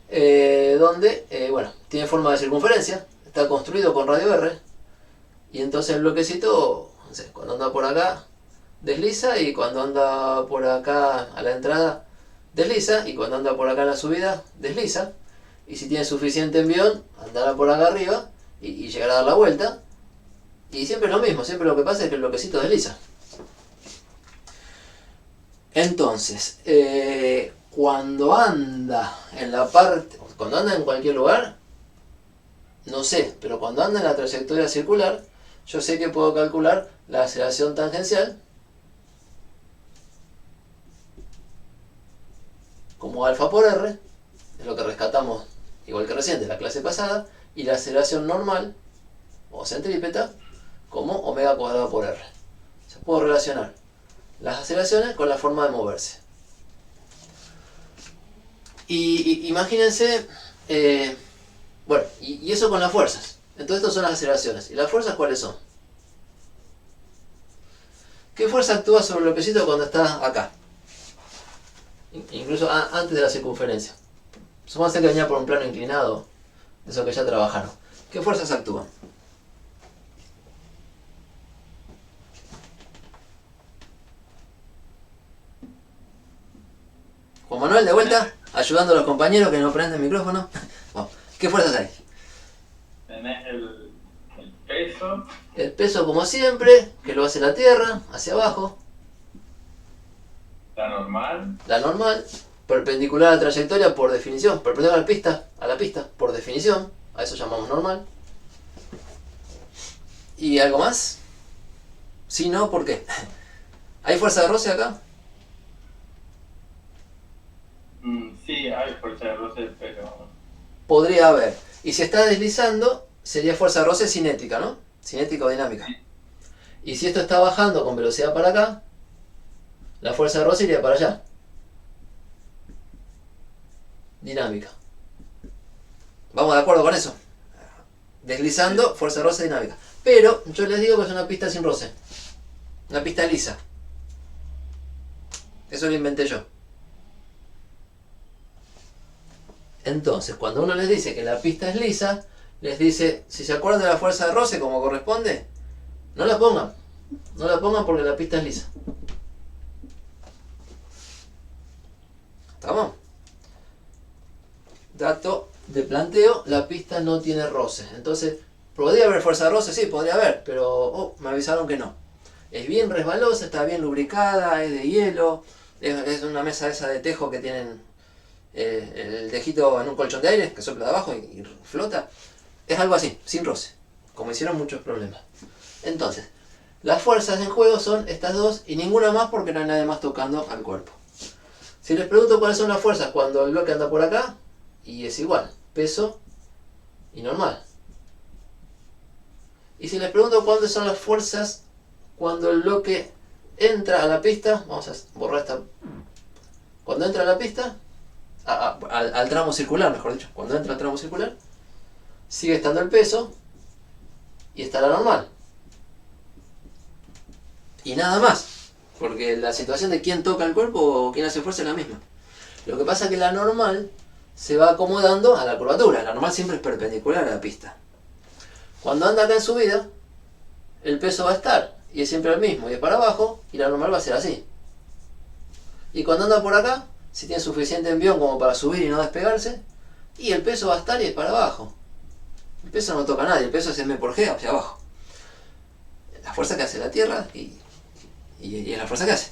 donde, bueno, tiene forma de circunferencia, está construido con radio R, y entonces el bloquecito, no sé, cuando anda por acá, desliza, y cuando anda por acá a la entrada, desliza, y cuando anda por acá en la subida, desliza, y si tiene suficiente envión, andará por acá arriba, y llegará a dar la vuelta, y siempre es lo mismo, siempre lo que pasa es que el bloquecito desliza. Entonces, cuando anda en cualquier lugar, no sé, pero cuando anda en la trayectoria circular, yo sé que puedo calcular la aceleración tangencial como alfa por r, es lo que rescatamos igual que recién de la clase pasada, y la aceleración normal, o centrípeta, como omega cuadrado por r. O sea, puedo relacionar las aceleraciones con la forma de moverse. Y imagínense, bueno, y eso con las fuerzas. Entonces estas son las aceleraciones. ¿Y las fuerzas cuáles son? ¿Qué fuerza actúa sobre el bloquecito cuando está acá? Incluso antes de la circunferencia. Supónganse que venía por un plano inclinado, eso que ya trabajaron. ¿Qué fuerzas actúan? Juan Manuel, de vuelta, ayudando a los compañeros que no prenden el micrófono. Bueno, ¿qué fuerzas hay? Tenés el peso. El peso, como siempre, que lo hace la Tierra, hacia abajo. La normal. La normal, perpendicular a la trayectoria por definición, perpendicular a la pista, por definición, a eso llamamos normal. ¿Y algo más? Si no, ¿por qué? ¿Hay fuerza de roce acá? Sí, hay fuerza de roce, pero... Podría haber. Y si está deslizando, sería fuerza de roce cinética, ¿no? Cinética o dinámica. Sí. Y si esto está bajando con velocidad para acá, la fuerza de roce iría para allá. Dinámica. ¿Vamos de acuerdo con eso? Deslizando, fuerza de roce dinámica. Pero yo les digo que es una pista sin roce. Una pista lisa. Eso lo inventé yo. Entonces, cuando uno les dice que la pista es lisa, les dice, si se acuerdan de la fuerza de roce como corresponde, no la pongan. No la pongan porque la pista es lisa. ¿Estamos? Dato de planteo, la pista no tiene roce. Entonces, ¿podría haber fuerza de roce? Sí, podría haber, pero me avisaron que no. Es bien resbalosa, está bien lubricada, es de hielo, es una mesa esa de tejo que tienen el tejito en un colchón de aire que sopla de abajo y flota. Es algo así, sin roce, como hicieron muchos problemas. Entonces, las fuerzas en juego son estas dos y ninguna más porque no hay nadie más tocando al cuerpo. Si les pregunto cuáles son las fuerzas cuando el bloque anda por acá, y es igual, peso y normal. Y si les pregunto cuáles son las fuerzas cuando el bloque entra a la pista, vamos a borrar esta. Cuando entra a la pista, al tramo circular, mejor dicho, cuando entra al tramo circular, sigue estando el peso y está la normal. Y nada más, porque la situación de quién toca el cuerpo o quién hace fuerza es la misma. Lo que pasa es que la normal se va acomodando a la curvatura. La normal siempre es perpendicular a la pista. Cuando anda acá en subida, el peso va a estar, y es siempre el mismo, y es para abajo, y la normal va a ser así. Y cuando anda por acá, si tiene suficiente envión como para subir y no despegarse, y el peso va a estar y es para abajo. El peso no toca a nadie, el peso es m por g hacia abajo. La fuerza que hace la Tierra y es la fuerza que hace.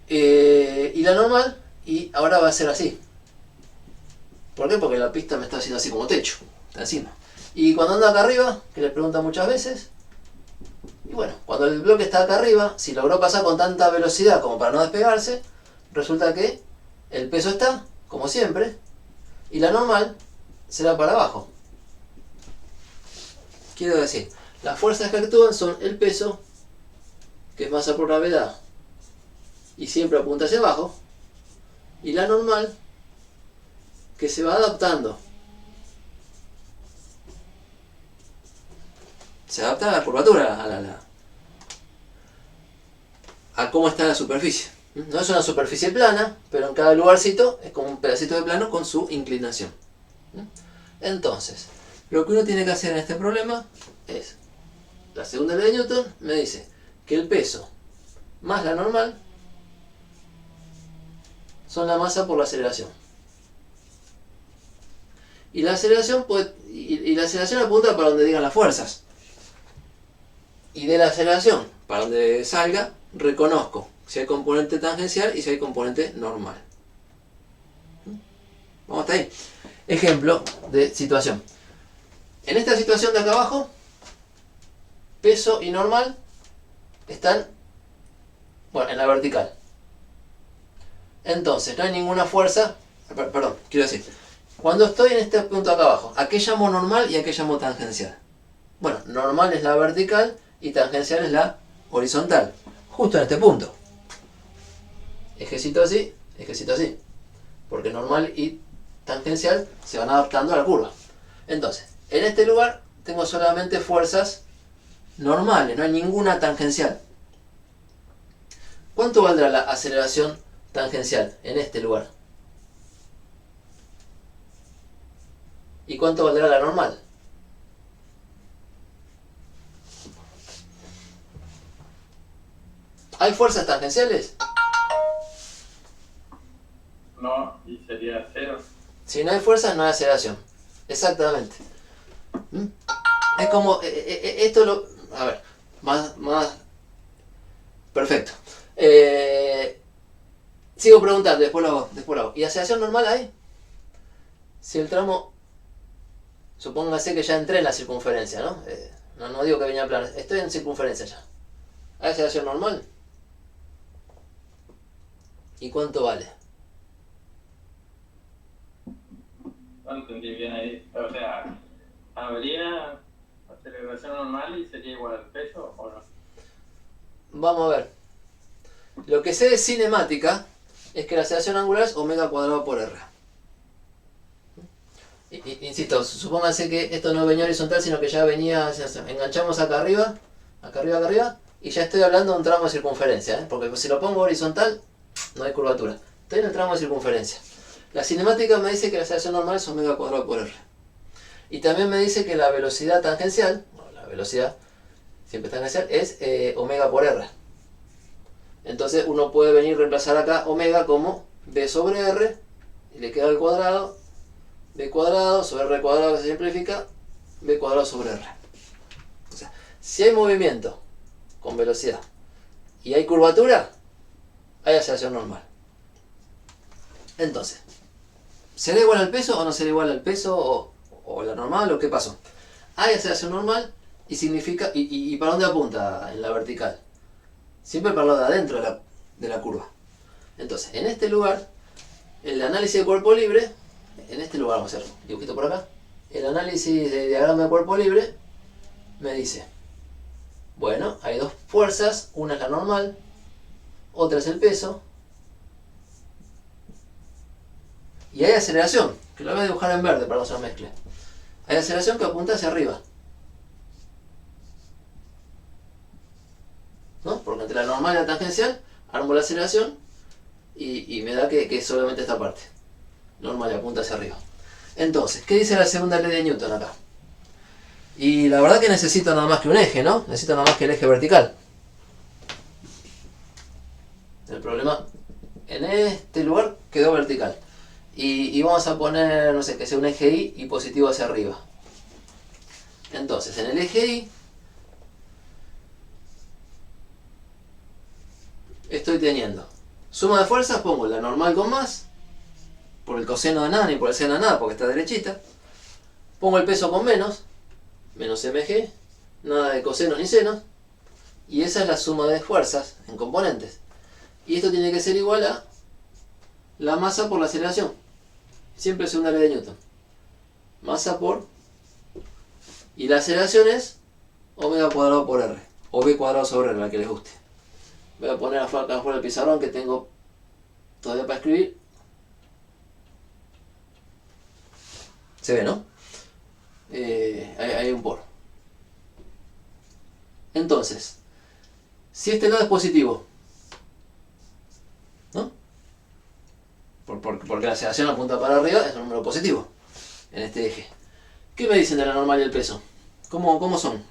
Y la normal, y ahora va a ser así. ¿Por qué? Porque la pista me está haciendo así como techo, está encima. Y cuando anda acá arriba, que les preguntan muchas veces, y bueno, cuando el bloque está acá arriba, si logró pasar con tanta velocidad como para no despegarse, resulta que el peso está, como siempre, y la normal será para abajo. Quiero decir, las fuerzas que actúan son el peso, que es masa por gravedad, y siempre apunta hacia abajo, y la normal, que se va adaptando. Se adapta a la curvatura, a cómo está la superficie. No es una superficie plana, pero en cada lugarcito es como un pedacito de plano con su inclinación. Entonces, lo que uno tiene que hacer en este problema es, la segunda ley de Newton me dice que el peso más la normal son la masa por la aceleración. Y la aceleración la aceleración apunta para donde digan las fuerzas. Y de la aceleración, para donde salga, reconozco si hay componente tangencial y si hay componente normal. Vamos hasta ahí. Ejemplo de situación. En esta situación de acá abajo, peso y normal están, bueno, en la vertical. Entonces, no hay ninguna fuerza, perdón, quiero decir, cuando estoy en este punto acá abajo, ¿a qué llamo normal y a qué llamo tangencial? Bueno, normal es la vertical y tangencial es la horizontal, justo en este punto. Ejecito así, porque normal y tangencial se van adaptando a la curva. Entonces, en este lugar tengo solamente fuerzas normales, no hay ninguna tangencial. ¿Cuánto valdrá la aceleración tangencial en este lugar? ¿Y cuánto valdrá la normal? ¿Hay fuerzas tangenciales? No, y sería 0. Si no hay fuerzas, no hay aceleración. Exactamente. Es como... esto lo... A ver, más... Perfecto. Sigo preguntando, después lo hago. ¿Y aceleración normal hay? Si el tramo... Supóngase que ya entré en la circunferencia, ¿no? No digo que venía plano. Estoy en circunferencia ya. ¿Hay aceleración normal? ¿Y cuánto vale? No entendí bien ahí. O sea, ¿habría aceleración normal y sería igual al peso o no? Vamos a ver. Lo que sé de cinemática es que la aceleración angular es omega cuadrado por r. Insisto, supónganse que esto no venía horizontal, sino que ya venía, enganchamos acá arriba, y ya estoy hablando de un tramo de circunferencia, porque si lo pongo horizontal, No hay curvatura. Estoy en el tramo de circunferencia. La cinemática me dice que la aceleración normal es omega cuadrado por r. Y también me dice que la velocidad tangencial, bueno, la velocidad siempre tangencial, es omega por r. Entonces uno puede venir a reemplazar acá omega como b sobre r, y le queda al cuadrado, b cuadrado sobre r cuadrado que se simplifica, b cuadrado sobre r. O sea, si hay movimiento con velocidad y hay curvatura, hay aceleración normal. Entonces, ¿será igual al peso o no será igual al peso o la normal o qué pasó? Hay aceleración normal y significa, ¿y para dónde apunta en la vertical? Siempre para lo de adentro de la curva. Entonces, en este lugar, el análisis de cuerpo libre, en este lugar vamos a hacer un dibujito por acá, el análisis de diagrama de cuerpo libre me dice, bueno, hay dos fuerzas, una es la normal, otra es el peso, y hay aceleración, que lo voy a dibujar en verde para que no se lo mezcle. Hay aceleración que apunta hacia arriba, ¿no? Porque entre la normal y la tangencial armo la aceleración y me da que es solamente esta parte. Normal y apunta hacia arriba. Entonces, ¿qué dice la segunda ley de Newton acá? Y la verdad que necesito nada más que un eje, ¿no? Necesito nada más que el eje vertical. El problema, en este lugar quedó vertical. Y vamos a poner, no sé, que sea un eje Y y positivo hacia arriba. Entonces, en el eje Y estoy teniendo suma de fuerzas, pongo la normal con más, por el coseno de nada ni por el seno de nada, porque está derechita. Pongo el peso con menos mg, nada de cosenos ni senos, y esa es la suma de fuerzas en componentes. Y esto tiene que ser igual a la masa por la aceleración. Siempre segunda ley de Newton. Masa por... Y la aceleración es omega cuadrado por r, o b cuadrado sobre r, la que les guste. Voy a poner acá afuera el pizarrón que tengo todavía para escribir. Se ve, ¿no? Hay un por. Entonces, si este lado es positivo, ¿no? Porque la aceleración apunta para arriba, es un número positivo en este eje. ¿Qué me dicen de la normal y el peso? ¿Cómo son?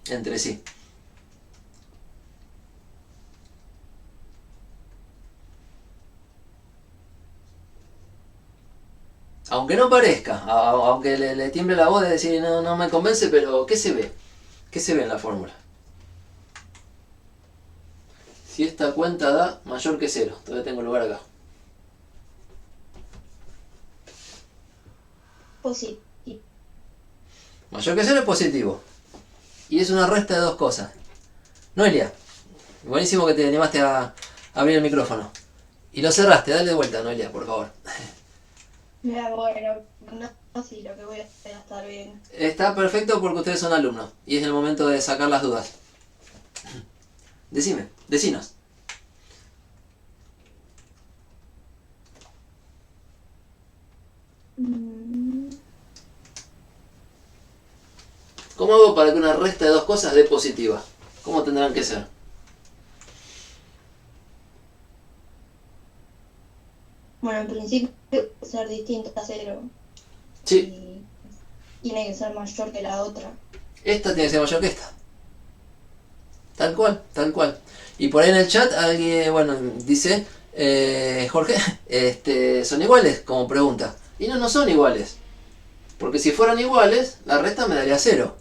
Entre sí. Aunque no parezca, aunque le tiemble la voz de decir no me convence, pero ¿qué se ve? ¿Qué se ve en la fórmula? Si esta cuenta da mayor que 0, todavía tengo lugar acá. Positivo. Mayor que 0 es positivo. Y es una resta de dos cosas. Noelia, buenísimo que te animaste a abrir el micrófono. Y lo cerraste, dale de vuelta, Noelia, por favor. Mira, bueno, no sé lo que voy a hacer estar bien. Está perfecto porque ustedes son alumnos. Y es el momento de sacar las dudas. Decinos. ¿Cómo hago para que una resta de dos cosas dé positiva? ¿Cómo tendrán que ser? Bueno, en principio puede ser distinta a 0. Sí. Y tiene que ser mayor que la otra. Esta tiene que ser mayor que esta. Tal cual, tal cual. Y por ahí en el chat alguien, bueno, dice, Jorge, ¿son iguales? Como pregunta. Y no son iguales. Porque si fueran iguales, la resta me daría 0.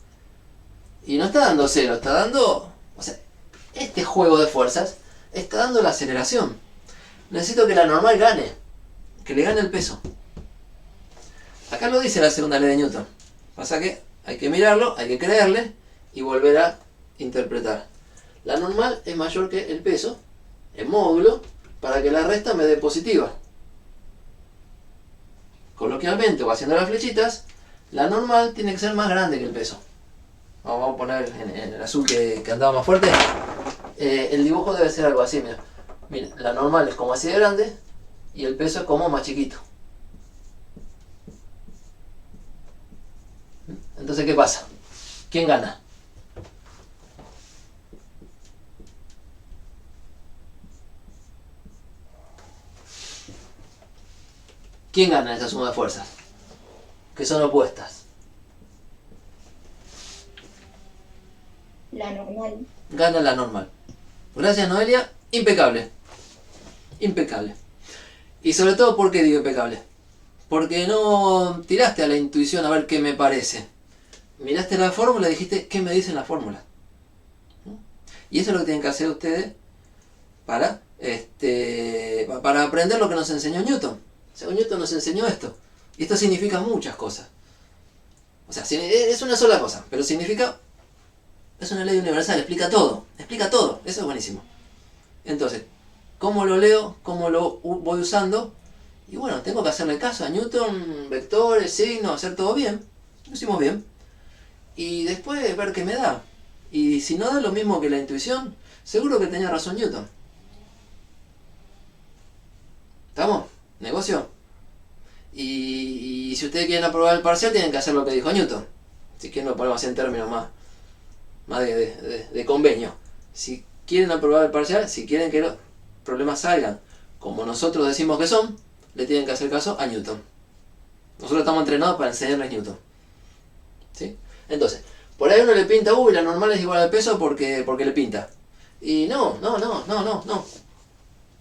Y no está dando 0, está dando... O sea, este juego de fuerzas está dando la aceleración. Necesito que la normal gane. Que le gane el peso. Acá lo dice la segunda ley de Newton. Pasa que hay que mirarlo, hay que creerle y volver a interpretar. La normal es mayor que el peso en módulo para que la resta me dé positiva. Coloquialmente o haciendo las flechitas, la normal tiene que ser más grande que el peso. Vamos a poner en el azul que andaba más fuerte. El dibujo debe ser algo así, mira. Mira, la normal es como así de grande y el peso es como más chiquito. Entonces, ¿qué pasa? ¿Quién gana? ¿Quién gana en esa suma de fuerzas? Que son opuestas. La normal. Gana la normal. Gracias, Noelia. Impecable. Impecable. Y sobre todo, ¿por qué digo impecable? Porque no tiraste a la intuición a ver qué me parece. Miraste la fórmula y dijiste, ¿qué me dice la fórmula? Y eso es lo que tienen que hacer ustedes para aprender lo que nos enseñó Newton. O sea, Newton nos enseñó esto. Y esto significa muchas cosas. O sea, es una sola cosa, pero significa... Es una ley universal, explica todo. Explica todo, eso es buenísimo. Entonces, ¿cómo lo leo? ¿Cómo lo voy usando? Y bueno, tengo que hacerle caso a Newton, vectores, signos, hacer todo bien. Lo hicimos bien. Y después ver qué me da. Y si no da lo mismo que la intuición, seguro que tenía razón Newton. ¿Estamos? Negocio. Y si ustedes quieren aprobar el parcial, tienen que hacer lo que dijo Newton. Si quieren lo ponemos así en términos más de convenio. Si quieren aprobar el parcial, si quieren que los problemas salgan como nosotros decimos que son, le tienen que hacer caso a Newton. Nosotros estamos entrenados para enseñarles Newton. ¿Sí? Entonces, por ahí uno le pinta, uy, la normal es igual al peso porque le pinta. Y no.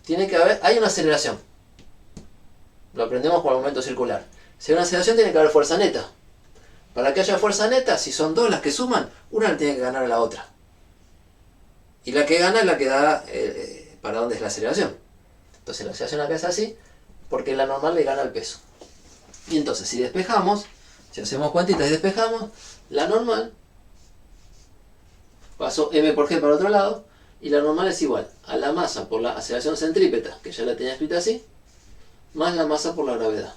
Tiene que haber, hay una aceleración. Lo aprendemos con el momento circular. Si hay una aceleración, tiene que haber fuerza neta. Para que haya fuerza neta, si son dos las que suman, una le tiene que ganar a la otra. Y la que gana es la que da para dónde es la aceleración. Entonces la aceleración acá es así, porque la normal le gana al peso. Y entonces si despejamos, si hacemos cuentitas y despejamos, la normal pasó m por g para otro lado, y la normal es igual a la masa por la aceleración centrípeta, que ya la tenía escrita así, más la masa por la gravedad.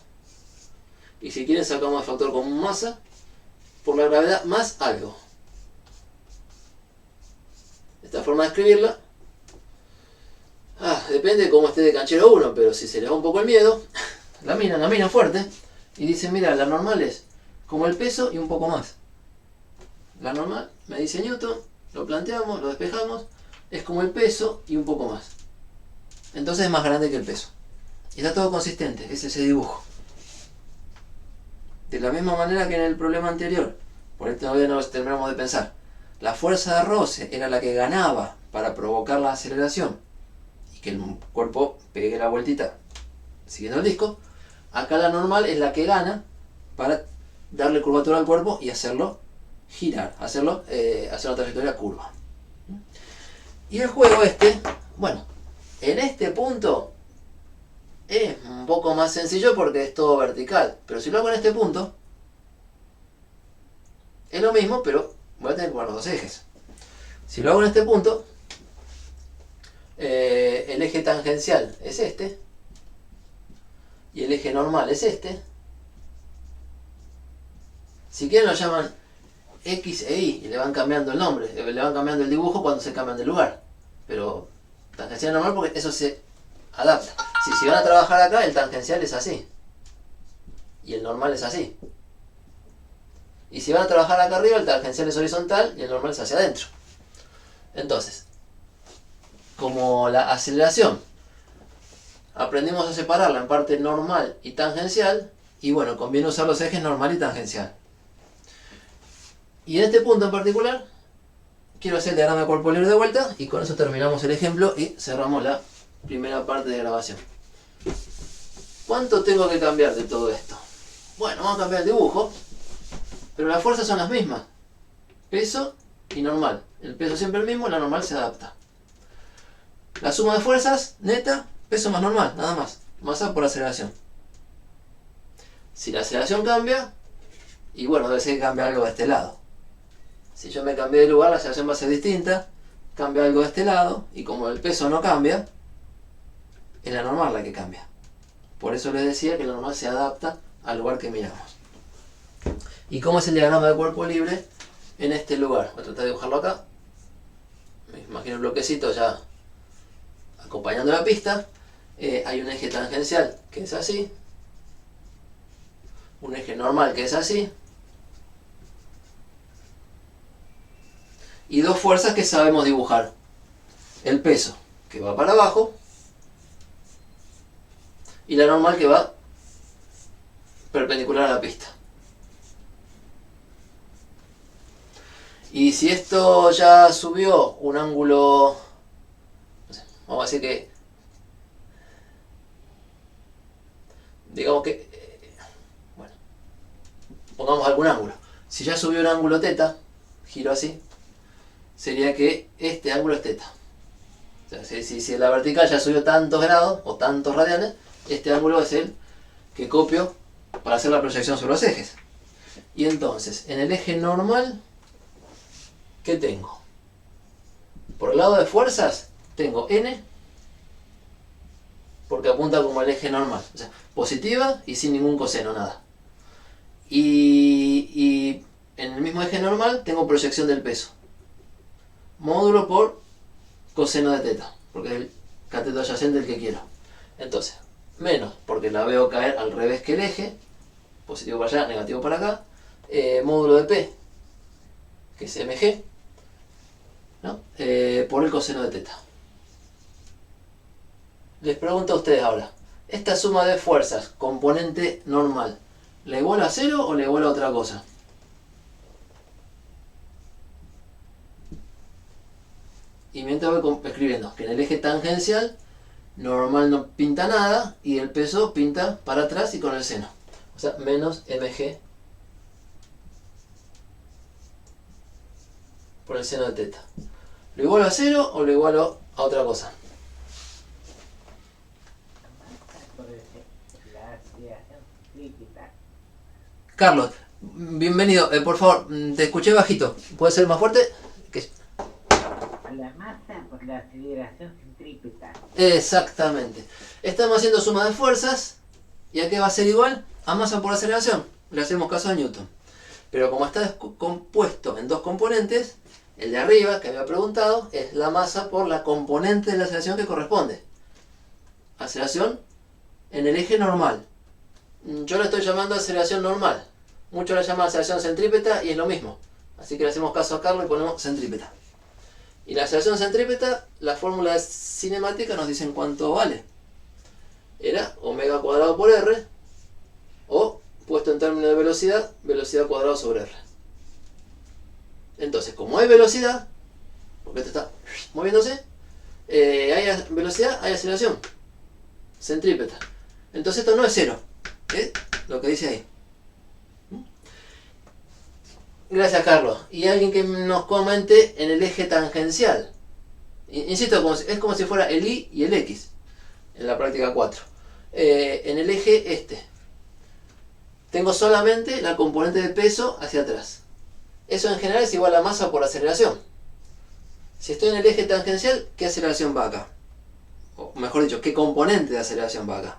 Y si quieren sacamos el factor común masa por la gravedad más algo. Esta forma de escribirla, depende de cómo esté de canchero uno, pero si se les va un poco el miedo, la miran fuerte y dicen, mira, la normal es como el peso y un poco más. La normal, me dice Newton, lo planteamos, lo despejamos, es como el peso y un poco más. Entonces es más grande que el peso. Y está todo consistente, es ese dibujo. De la misma manera que en el problema anterior, por esto todavía no terminamos de pensar, la fuerza de roce era la que ganaba para provocar la aceleración y que el cuerpo pegue la vueltita siguiendo el disco. Acá la normal es la que gana para darle curvatura al cuerpo y hacerlo girar, hacer una trayectoria curva. Y el juego bueno, en este punto es un poco más sencillo porque es todo vertical, pero si lo hago en este punto es lo mismo, pero voy a tener que poner los dos ejes. Si lo hago en este punto, el eje tangencial es este y el eje normal es este. Si quieren lo llaman X e Y y le van cambiando el nombre, le van cambiando el dibujo cuando se cambian de lugar, pero tangencial normal porque eso se adapta. Si van a trabajar acá, el tangencial es así y el normal es así. Y si van a trabajar acá arriba, el tangencial es horizontal y el normal es hacia adentro. Entonces, como la aceleración, aprendimos a separarla en parte normal y tangencial, y bueno, conviene usar los ejes normal y tangencial. Y en este punto en particular, quiero hacer el diagrama de cuerpo libre de vuelta, y con eso terminamos el ejemplo y cerramos la primera parte de grabación. ¿Cuánto tengo que cambiar de todo esto? Bueno, vamos a cambiar el dibujo. Pero las fuerzas son las mismas. Peso y normal. El peso siempre el mismo, la normal se adapta. La suma de fuerzas, neta, peso más normal, nada más. Masa por aceleración. Si la aceleración cambia, y bueno, debe ser que cambia algo de este lado. Si yo me cambié de lugar, la aceleración va a ser distinta. Cambia algo de este lado, y como el peso no cambia, es la normal la que cambia. Por eso les decía que la normal se adapta al lugar que miramos. ¿Y cómo es el diagrama de cuerpo libre en este lugar? Voy a tratar de dibujarlo acá. Me imagino el bloquecito ya acompañando la pista. Hay un eje tangencial que es así. Un eje normal que es así. Y dos fuerzas que sabemos dibujar. El peso que va para abajo. Y la normal que va perpendicular a la pista. Y si esto ya subió un ángulo, no sé, vamos a decir que, digamos que, bueno, pongamos algún ángulo. Si ya subió un ángulo teta, giro así, sería que este ángulo es teta. O sea, si la vertical ya subió tantos grados o tantos radianes, este ángulo es el que copio para hacer la proyección sobre los ejes. Y entonces, en el eje normal, ¿qué tengo? Por el lado de fuerzas, tengo N, porque apunta como el eje normal. O sea, positiva y sin ningún coseno, nada. Y en el mismo eje normal tengo proyección del peso. Módulo por coseno de teta, porque es el cateto adyacente el que quiero. Entonces, menos, porque la veo caer al revés que el eje, positivo para allá, negativo para acá, módulo de P, que es mg, ¿no? Por el coseno de teta. Les pregunto a ustedes ahora, esta suma de fuerzas, componente normal, ¿le iguala a 0 o le iguala a otra cosa? Y mientras voy escribiendo que en el eje tangencial normal no pinta nada y el peso pinta para atrás y con el seno. O sea, menos mg por el seno de teta. ¿Lo igualo a 0 o lo igualo a otra cosa? Carlos, bienvenido. Por favor, te escuché bajito. ¿Puedes ser más fuerte? La masa por la aceleración centrípeta. Exactamente. Estamos haciendo suma de fuerzas. ¿Y a qué va a ser igual? A masa por aceleración. Le hacemos caso a Newton. Pero como está compuesto en dos componentes, el de arriba, que había preguntado, es la masa por la componente de la aceleración que corresponde. Aceleración en el eje normal. Yo le estoy llamando aceleración normal. Muchos la llaman aceleración centrípeta y es lo mismo. Así que le hacemos caso a Carlos y ponemos centrípeta. Y la aceleración centrípeta, la fórmula cinemática nos dice cuánto vale. Era omega cuadrado por r, o puesto en términos de velocidad, velocidad cuadrada sobre r. Entonces, como hay velocidad, porque esto está moviéndose, hay velocidad, hay aceleración centrípeta. Entonces esto no es cero, ¿eh? Lo que dice ahí. Gracias, Carlos. Y alguien que nos comente en el eje tangencial. Insisto, es como si fuera el Y y el X en la práctica 4. En el eje tengo solamente la componente de peso hacia atrás. Eso en general es igual a masa por aceleración. Si estoy en el eje tangencial, ¿qué aceleración va acá? O mejor dicho, ¿qué componente de aceleración va acá?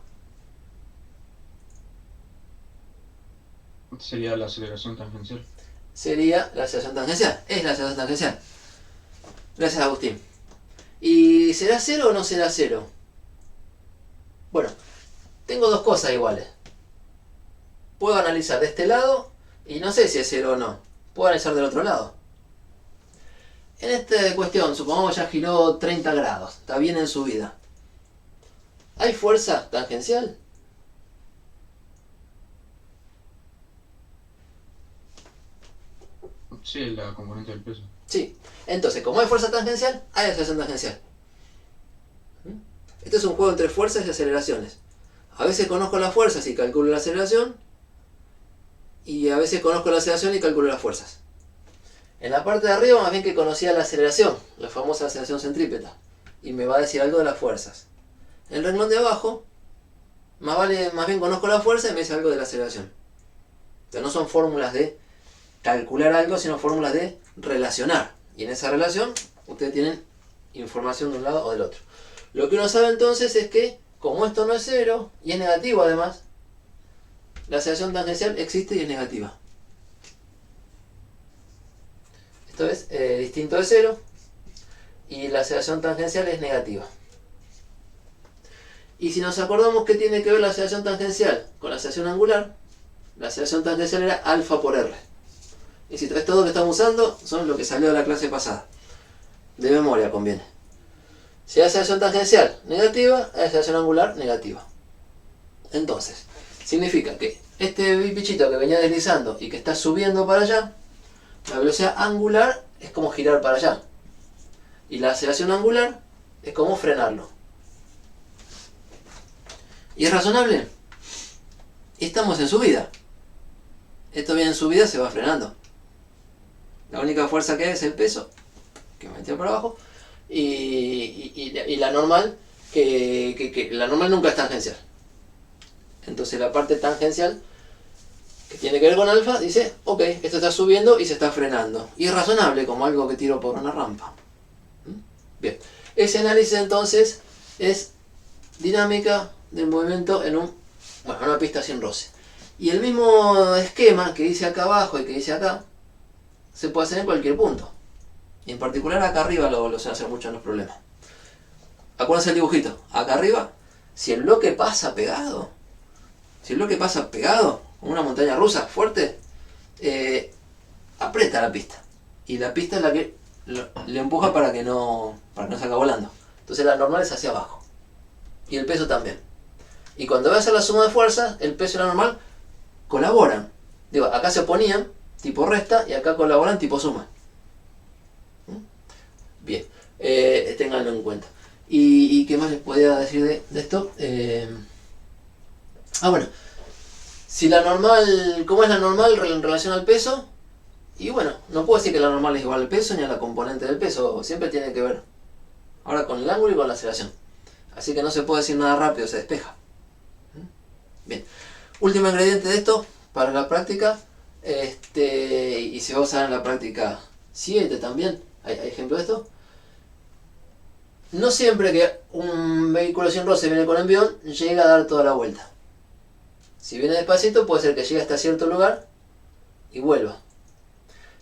Sería la aceleración tangencial. Sería la aceleración tangencial. Es la aceleración tangencial. Gracias, Agustín. ¿Y será 0 o no será 0? Bueno, tengo dos cosas iguales. Puedo analizar de este lado y no sé si es 0 o no. Puedo analizar del otro lado. En esta cuestión, supongamos ya giró 30 grados. Está bien en subida. ¿Hay fuerza tangencial? Sí, la componente del peso. Sí. Entonces, como hay fuerza tangencial, hay aceleración tangencial. Este es un juego entre fuerzas y aceleraciones. A veces conozco las fuerzas y calculo la aceleración. Y a veces conozco la aceleración y calculo las fuerzas. En la parte de arriba más bien que conocía la aceleración, la famosa aceleración centrípeta. Y me va a decir algo de las fuerzas. En el renglón de abajo, más bien conozco la fuerza y me dice algo de la aceleración. O sea, no son fórmulas de calcular algo, sino fórmulas de relacionar. Y en esa relación, ustedes tienen información de un lado o del otro. Lo que uno sabe entonces es que, como esto no es cero, y es negativo además, la aceleración tangencial existe y es negativa. Esto es distinto de cero, y la aceleración tangencial es negativa. Y si nos acordamos que tiene que ver la aceleración tangencial con la aceleración angular, la aceleración tangencial era alfa por r. Insisto, estos dos que estamos usando son lo que salió de la clase pasada. De memoria conviene. Si hay aceleración tangencial negativa, hay aceleración angular negativa. Entonces, significa que este bichito que venía deslizando y que está subiendo para allá, la velocidad angular es como girar para allá. Y la aceleración angular es como frenarlo. ¿Y es razonable? Estamos en subida. Esto viene en subida, se va frenando. La única fuerza que hay es el peso, que me metió para abajo, y la normal, que la normal nunca es tangencial. Entonces la parte tangencial, que tiene que ver con alfa, dice, ok, esto está subiendo y se está frenando. Y es razonable, como algo que tiro por una rampa. Bien, ese análisis entonces es dinámica del movimiento en una pista sin roce. Y el mismo esquema que dice acá abajo y que dice acá, se puede hacer en cualquier punto. Y en particular acá arriba lo se hace mucho en los problemas. Acuérdense el dibujito. Acá arriba, si el bloque pasa pegado, como una montaña rusa fuerte, aprieta la pista. Y la pista es la que le empuja para que no salga volando. Entonces la normal es hacia abajo. Y el peso también. Y cuando voy a hacer la suma de fuerzas, el peso y la normal colaboran. Digo, acá se oponían, tipo resta, y acá colaboran, tipo suma. Bien, ténganlo en cuenta. ¿Y qué más les podía decir de esto? Bueno, si la normal, ¿cómo es la normal en relación al peso? Y bueno, no puedo decir que la normal es igual al peso ni a la componente del peso, siempre tiene que ver ahora con el ángulo y con la aceleración. Así que no se puede decir nada rápido, se despeja. Bien, último ingrediente de esto para la práctica, y se va a usar en la práctica 7 también, hay ejemplo de esto. No siempre que un vehículo sin roce viene con envión, llega a dar toda la vuelta. Si viene despacito, puede ser que llegue hasta cierto lugar y vuelva.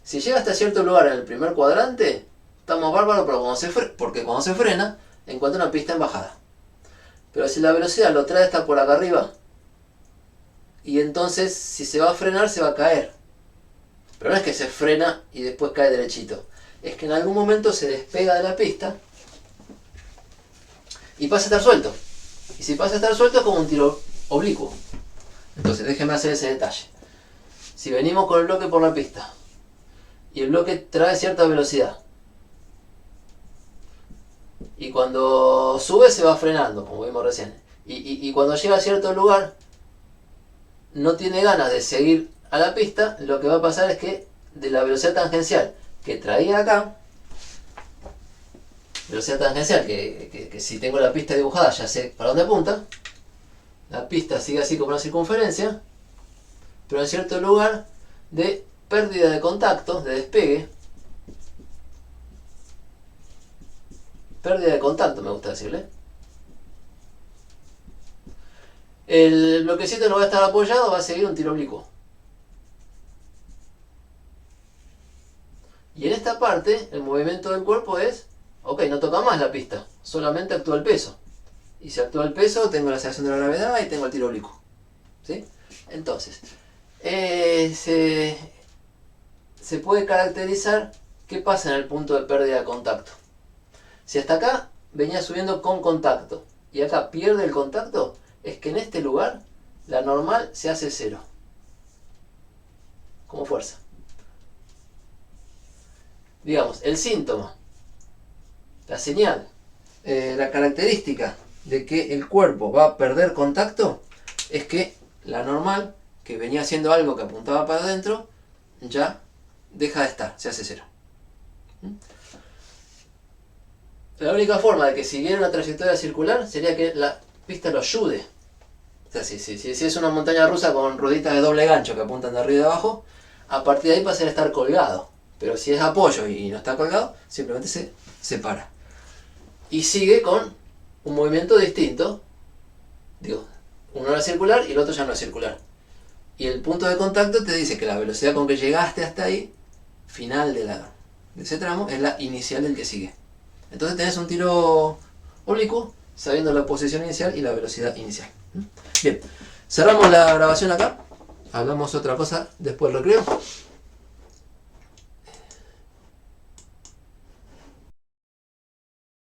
Si llega hasta cierto lugar en el primer cuadrante, estamos bárbaros, porque cuando se frena, encuentra una pista en bajada. Pero si la velocidad lo trae hasta por acá arriba, y entonces si se va a frenar, se va a caer. Pero no es que se frena y después cae derechito. Es que en algún momento se despega de la pista y pasa a estar suelto. Y si pasa a estar suelto es como un tiro oblicuo. Entonces déjenme hacer ese detalle. Si venimos con el bloque por la pista y el bloque trae cierta velocidad, y cuando sube se va frenando, como vimos recién, y cuando llega a cierto lugar no tiene ganas de seguir a la pista, lo que va a pasar es que de la velocidad tangencial que traía acá, velocidad tangencial que si tengo la pista dibujada ya sé para dónde apunta, la pista sigue así como una circunferencia, pero en cierto lugar de pérdida de contacto, de despegue, pérdida de contacto me gusta decirle, el bloquecito no va a estar apoyado, va a seguir un tiro oblicuo. Y en esta parte, el movimiento del cuerpo es, ok, no toca más la pista, solamente actúa el peso. Y si actúa el peso, tengo la aceleración de la gravedad y tengo el tiro oblicuo. ¿Sí? Entonces, se puede caracterizar qué pasa en el punto de pérdida de contacto. Si hasta acá venía subiendo con contacto y acá pierde el contacto, es que en este lugar la normal se hace cero. Como fuerza. Digamos, el síntoma, la señal, la característica de que el cuerpo va a perder contacto es que la normal, que venía haciendo algo que apuntaba para adentro, ya deja de estar, se hace cero. La única forma de que siguiera una trayectoria circular sería que la pista lo ayude. O sea, si es una montaña rusa con rueditas de doble gancho que apuntan de arriba y de abajo, a partir de ahí pasa a estar colgado. Pero si es apoyo y no está colgado, simplemente se separa. Y sigue con un movimiento distinto. Digo, uno era circular y el otro ya no es circular. Y el punto de contacto te dice que la velocidad con que llegaste hasta ahí, final de ese tramo, es la inicial del que sigue. Entonces tenés un tiro oblicuo, sabiendo la posición inicial y la velocidad inicial. Bien, cerramos la grabación acá. Hablamos otra cosa después del recreo.